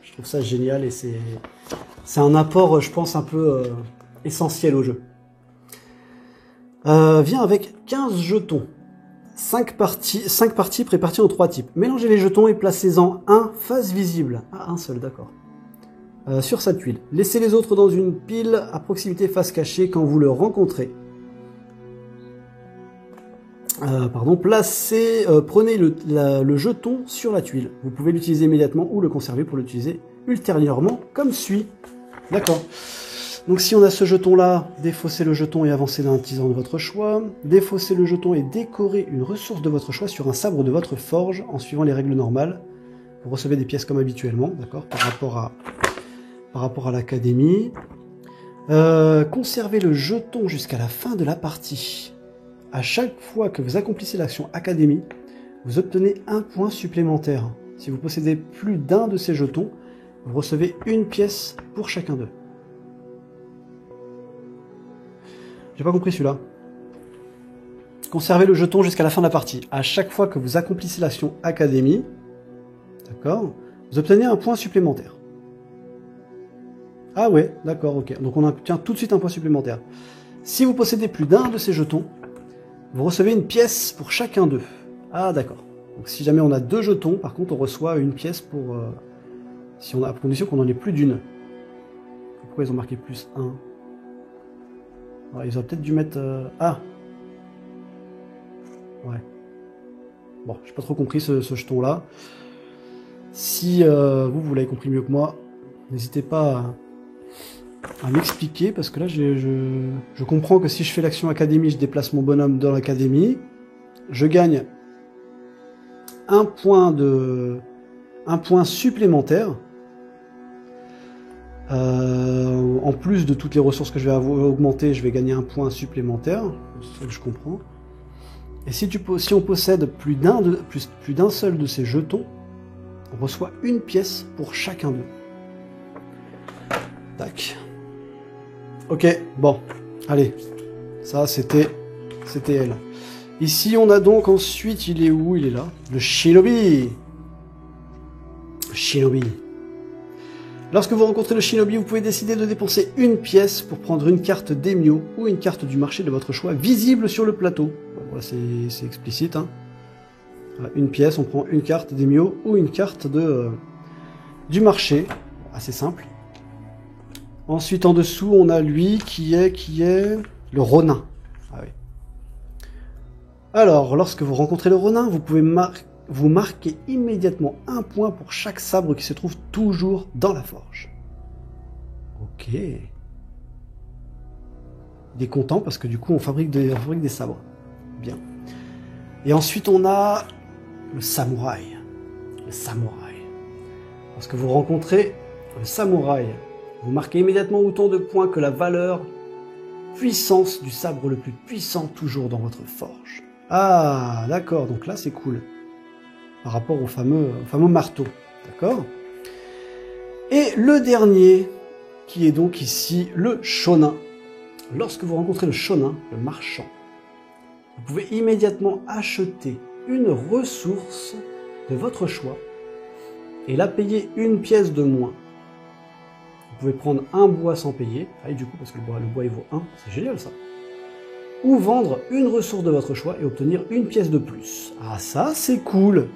Je trouve ça génial et c'est un apport, je pense, un peu essentiel au jeu. Vient avec 15 jetons, 5 par type répartis en 3 types. Mélangez les jetons et placez-en un face visible. Ah, un seul, d'accord. Sur sa tuile. Laissez les autres dans une pile à proximité face cachée quand vous le rencontrez. Prenez le jeton sur la tuile. Vous pouvez l'utiliser immédiatement ou le conserver pour l'utiliser ultérieurement comme suit. D'accord. Donc si on a ce jeton-là, défaussez le jeton et avancez d'un artisan de votre choix. Défaussez le jeton et décorez une ressource de votre choix sur un sabre de votre forge en suivant les règles normales. Vous recevez des pièces comme habituellement, d'accord, par rapport à l'académie. Conservez le jeton jusqu'à la fin de la partie. À chaque fois que vous accomplissez l'action académie, vous obtenez un point supplémentaire. Si vous possédez plus d'un de ces jetons, vous recevez une pièce pour chacun d'eux. J'ai pas compris celui-là. Conservez le jeton jusqu'à la fin de la partie. À chaque fois que vous accomplissez l'action académie, d'accord, vous obtenez un point supplémentaire. Ah ouais, d'accord, ok. Donc on obtient tout de suite un point supplémentaire. Si vous possédez plus d'un de ces jetons, vous recevez une pièce pour chacun d'eux. Ah d'accord. Donc si jamais on a 2 jetons, par contre on reçoit une pièce pour... si on a, à condition qu'on en ait plus d'une. Pourquoi ils ont marqué plus 1? Alors, ils auraient peut-être dû mettre... Ah. Ouais. Bon, j'ai pas trop compris ce jeton-là. Si vous l'avez compris mieux que moi, n'hésitez pas à m'expliquer, parce que là, je comprends que si je fais l'action académie, je déplace mon bonhomme dans l'académie. Je gagne un point supplémentaire. En plus de toutes les ressources que je vais augmenter, je vais gagner un point supplémentaire. C'est ça que je comprends. Et si on possède plus d'un seul de ces jetons, on reçoit une pièce pour chacun d'eux. Tac. Ok, bon. Allez. Ça, c'était elle. Ici, on a donc ensuite, il est où? Il est là. Le Shinobi. Shinobi. Lorsque vous rencontrez le Shinobi, vous pouvez décider de dépenser une pièce pour prendre une carte d'Emio ou une carte du marché de votre choix visible sur le plateau. Bon, voilà, c'est explicite. Hein. Voilà, une pièce, on prend une carte d'Emio ou une carte du marché. Assez simple. Ensuite, en dessous, on a lui qui est le Ronin. Ah oui. Alors, lorsque vous rencontrez le Ronin, vous pouvez vous marquez immédiatement un point pour chaque sabre qui se trouve toujours dans la forge. Ok. Il est content parce que du coup on fabrique des sabres. Bien. Et ensuite on a le samouraï. Le samouraï. Lorsque vous rencontrez le samouraï, vous marquez immédiatement autant de points que la valeur puissance du sabre le plus puissant toujours dans votre forge. Ah, d'accord, donc là c'est cool. Par rapport au fameux marteau, d'accord? Et le dernier, qui est donc ici le shonin. Lorsque vous rencontrez le shonin, le marchand, vous pouvez immédiatement acheter une ressource de votre choix et la payer une pièce de moins. Vous pouvez prendre un bois sans payer, et du coup, parce que le bois il vaut 1, c'est génial ça. Ou vendre une ressource de votre choix et obtenir une pièce de plus. Ah ça, c'est cool!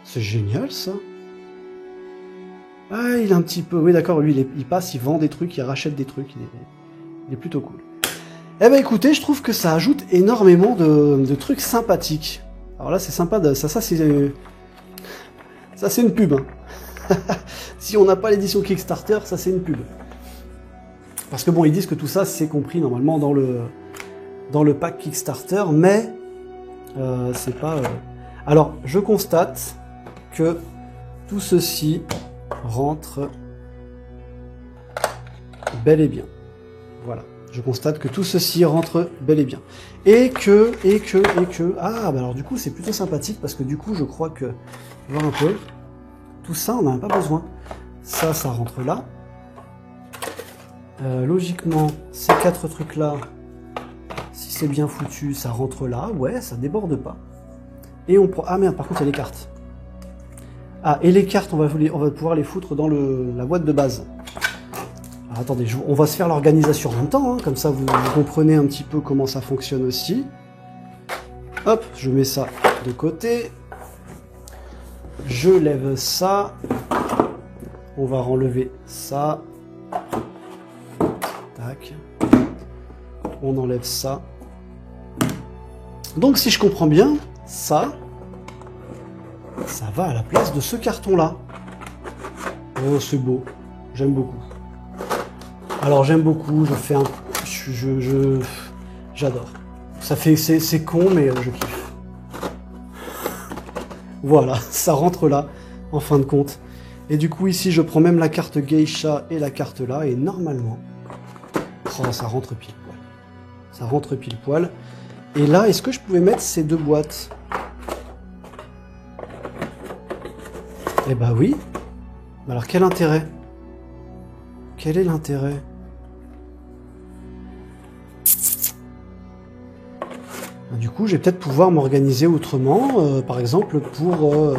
C'est génial ça. Ah, il est un petit peu... Oui d'accord, lui il passe, il vend des trucs, il rachète des trucs, il est plutôt cool. Eh ben écoutez, je trouve que ça ajoute énormément de trucs sympathiques. Alors là c'est sympa, ça c'est une pub. Hein. Si on n'a pas l'édition Kickstarter, ça c'est une pub. Parce que bon, ils disent que tout ça c'est compris normalement dans le pack Kickstarter, mais c'est pas... Alors, je constate que tout ceci rentre bel et bien. Voilà. Je constate que tout ceci rentre bel et bien. Et que... Ah, bah alors du coup, c'est plutôt sympathique parce que du coup, je crois que... Voir un peu. Tout ça, on n'en a pas besoin. Ça rentre là. Logiquement, ces 4 trucs-là, si c'est bien foutu, ça rentre là. Ouais, ça déborde pas. Et on prend... Ah merde, par contre, il y a les cartes. Ah, et les cartes, on va pouvoir les foutre dans la boîte de base. Alors, attendez, on va se faire l'organisation en même temps, hein, comme ça vous comprenez un petit peu comment ça fonctionne aussi. Hop, je mets ça de côté. Je lève ça. On va enlever ça. Tac. On enlève ça. Donc si je comprends bien, ça va à la place de ce carton-là. Oh, c'est beau. J'aime beaucoup. Alors j'aime beaucoup, j'adore. Ça fait, c'est con, mais je kiffe. Voilà, ça rentre là, en fin de compte. Et du coup ici je prends même la carte Geisha et la carte là, et normalement, oh, ça rentre pile poil. Ça rentre pile poil. Et là, est-ce que je pouvais mettre ces deux boîtes? Eh bah oui. Alors quel intérêt? Quel est l'intérêt? Du coup, je vais peut-être pouvoir m'organiser autrement, par exemple pour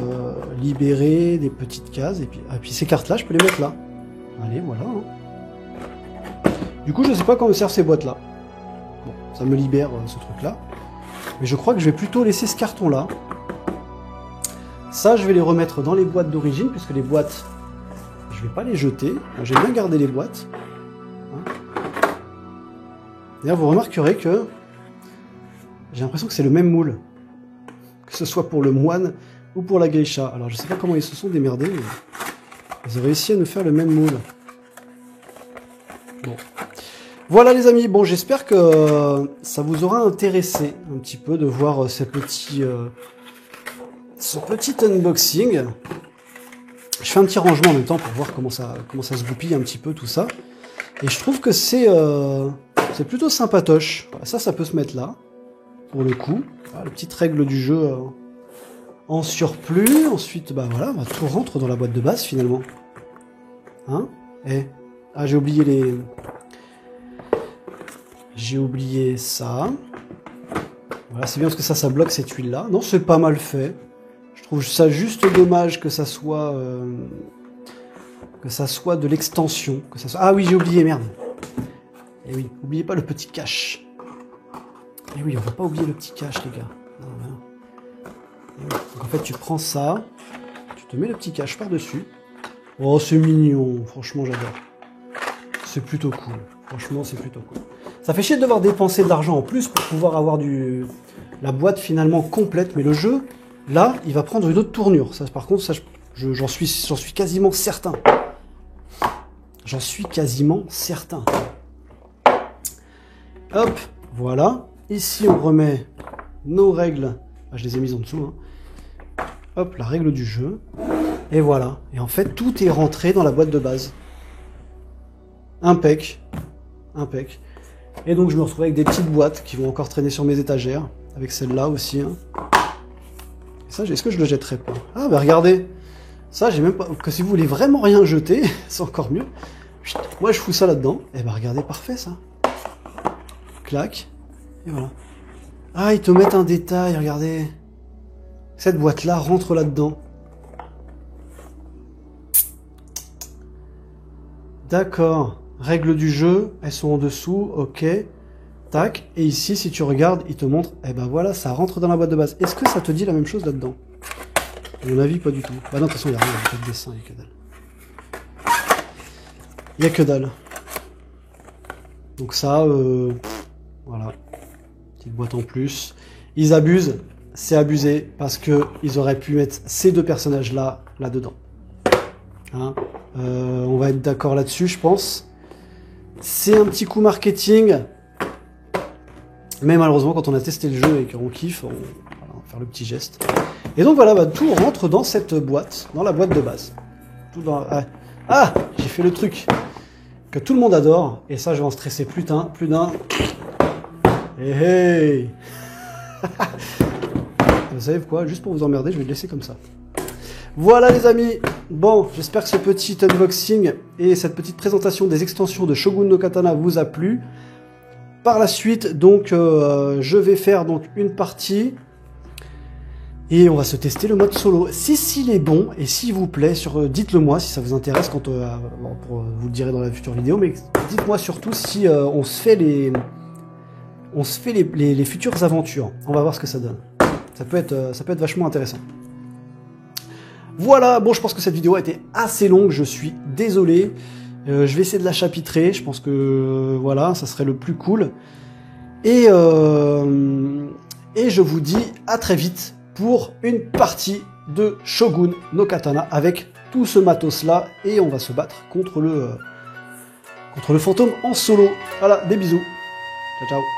libérer des petites cases. Et puis ces cartes-là, je peux les mettre là. Allez, voilà. Hein. Du coup, je sais pas comment servent ces boîtes-là. Bon, ça me libère ce truc-là. Mais je crois que je vais plutôt laisser ce carton-là. Ça, je vais les remettre dans les boîtes d'origine, puisque les boîtes, je vais pas les jeter. J'ai bien gardé les boîtes. Hein. D'ailleurs, vous remarquerez que j'ai l'impression que c'est le même moule. Que ce soit pour le moine ou pour la geisha. Alors, je sais pas comment ils se sont démerdés, mais ils ont réussi à nous faire le même moule. Bon. Voilà les amis, bon j'espère que ça vous aura intéressé un petit peu de voir ce petit unboxing. Je fais un petit rangement en même temps pour voir comment ça se goupille un petit peu tout ça. Et je trouve que c'est plutôt sympatoche. Ça peut se mettre là, pour le coup. Voilà, la petite règle du jeu en surplus. Ensuite, bah voilà, tout rentre dans la boîte de base finalement. Hein? Ah, j'ai oublié les... J'ai oublié ça. Voilà, c'est bien parce que ça bloque cette huile-là. Non, c'est pas mal fait. Je trouve ça juste dommage que ça soit de l'extension. Ah oui, j'ai oublié, merde. Et oui, n'oubliez pas le petit cache. Et oui, on va pas oublier le petit cache, les gars. Non, non. Oui. Donc en fait, tu prends ça, tu te mets le petit cache par-dessus. Oh, c'est mignon. Franchement, j'adore. C'est plutôt cool. Franchement, c'est plutôt cool. Ça fait chier de devoir dépenser de l'argent en plus pour pouvoir avoir la boîte finalement complète. Mais le jeu, là, il va prendre une autre tournure. Ça, par contre, ça, j'en suis quasiment certain. J'en suis quasiment certain. Hop, voilà. Ici, on remet nos règles. Ah, je les ai mises en dessous. Hein. Hop, la règle du jeu. Et voilà. Et en fait, tout est rentré dans la boîte de base. Impec. Impec. Et donc je me retrouve avec des petites boîtes qui vont encore traîner sur mes étagères, avec celle-là aussi. Hein. Et ça, est-ce que je le jetterai pas? Ah bah regardez, ça j'ai même pas... Que si vous voulez vraiment rien jeter, c'est encore mieux. Chut, moi je fous ça là-dedans. Et bah regardez, parfait ça. Clac. Et voilà. Ah, ils te mettent un détail, regardez. Cette boîte-là rentre là-dedans. D'accord. Règles du jeu, elles sont en dessous, ok. Tac. Et ici, si tu regardes, il te montre, eh ben voilà, ça rentre dans la boîte de base. Est-ce que ça te dit la même chose là-dedans? À mon avis, pas du tout. Bah non, de toute façon, il n'y a rien, il n'y a pas de dessin, il n'y a que dalle. Il n'y a que dalle. Donc ça, voilà. Petite boîte en plus. Ils abusent, c'est abusé, parce que ils auraient pu mettre ces deux personnages-là, là-dedans. Hein, on va être d'accord là-dessus, je pense. C'est un petit coup marketing. Mais malheureusement, quand on a testé le jeu et qu'on kiffe, on va faire le petit geste. Et donc voilà, bah, tout rentre dans cette boîte, dans la boîte de base. Tout dans... Ah, j'ai fait le truc que tout le monde adore. Et ça, je vais en stresser plus d'un. Hey. Vous savez quoi? Juste pour vous emmerder, je vais le laisser comme ça. Voilà les amis, bon, j'espère que ce petit unboxing et cette petite présentation des extensions de Shogun no Katana vous a plu. Par la suite, donc, je vais faire donc une partie et on va se tester le mode solo. Si s'il est bon et s'il vous plaît, dites-le moi si ça vous intéresse quand vous le direz dans la future vidéo, mais dites-moi surtout si on se fait les futures aventures. On va voir ce que ça donne. Ça peut être vachement intéressant. Voilà, bon, je pense que cette vidéo a été assez longue, je suis désolé. Je vais essayer de la chapitrer, je pense que voilà, ça serait le plus cool. Et je vous dis à très vite pour une partie de Shogun no Katana avec tout ce matos là et on va se battre contre contre le fantôme en solo. Voilà, des bisous. Ciao, ciao.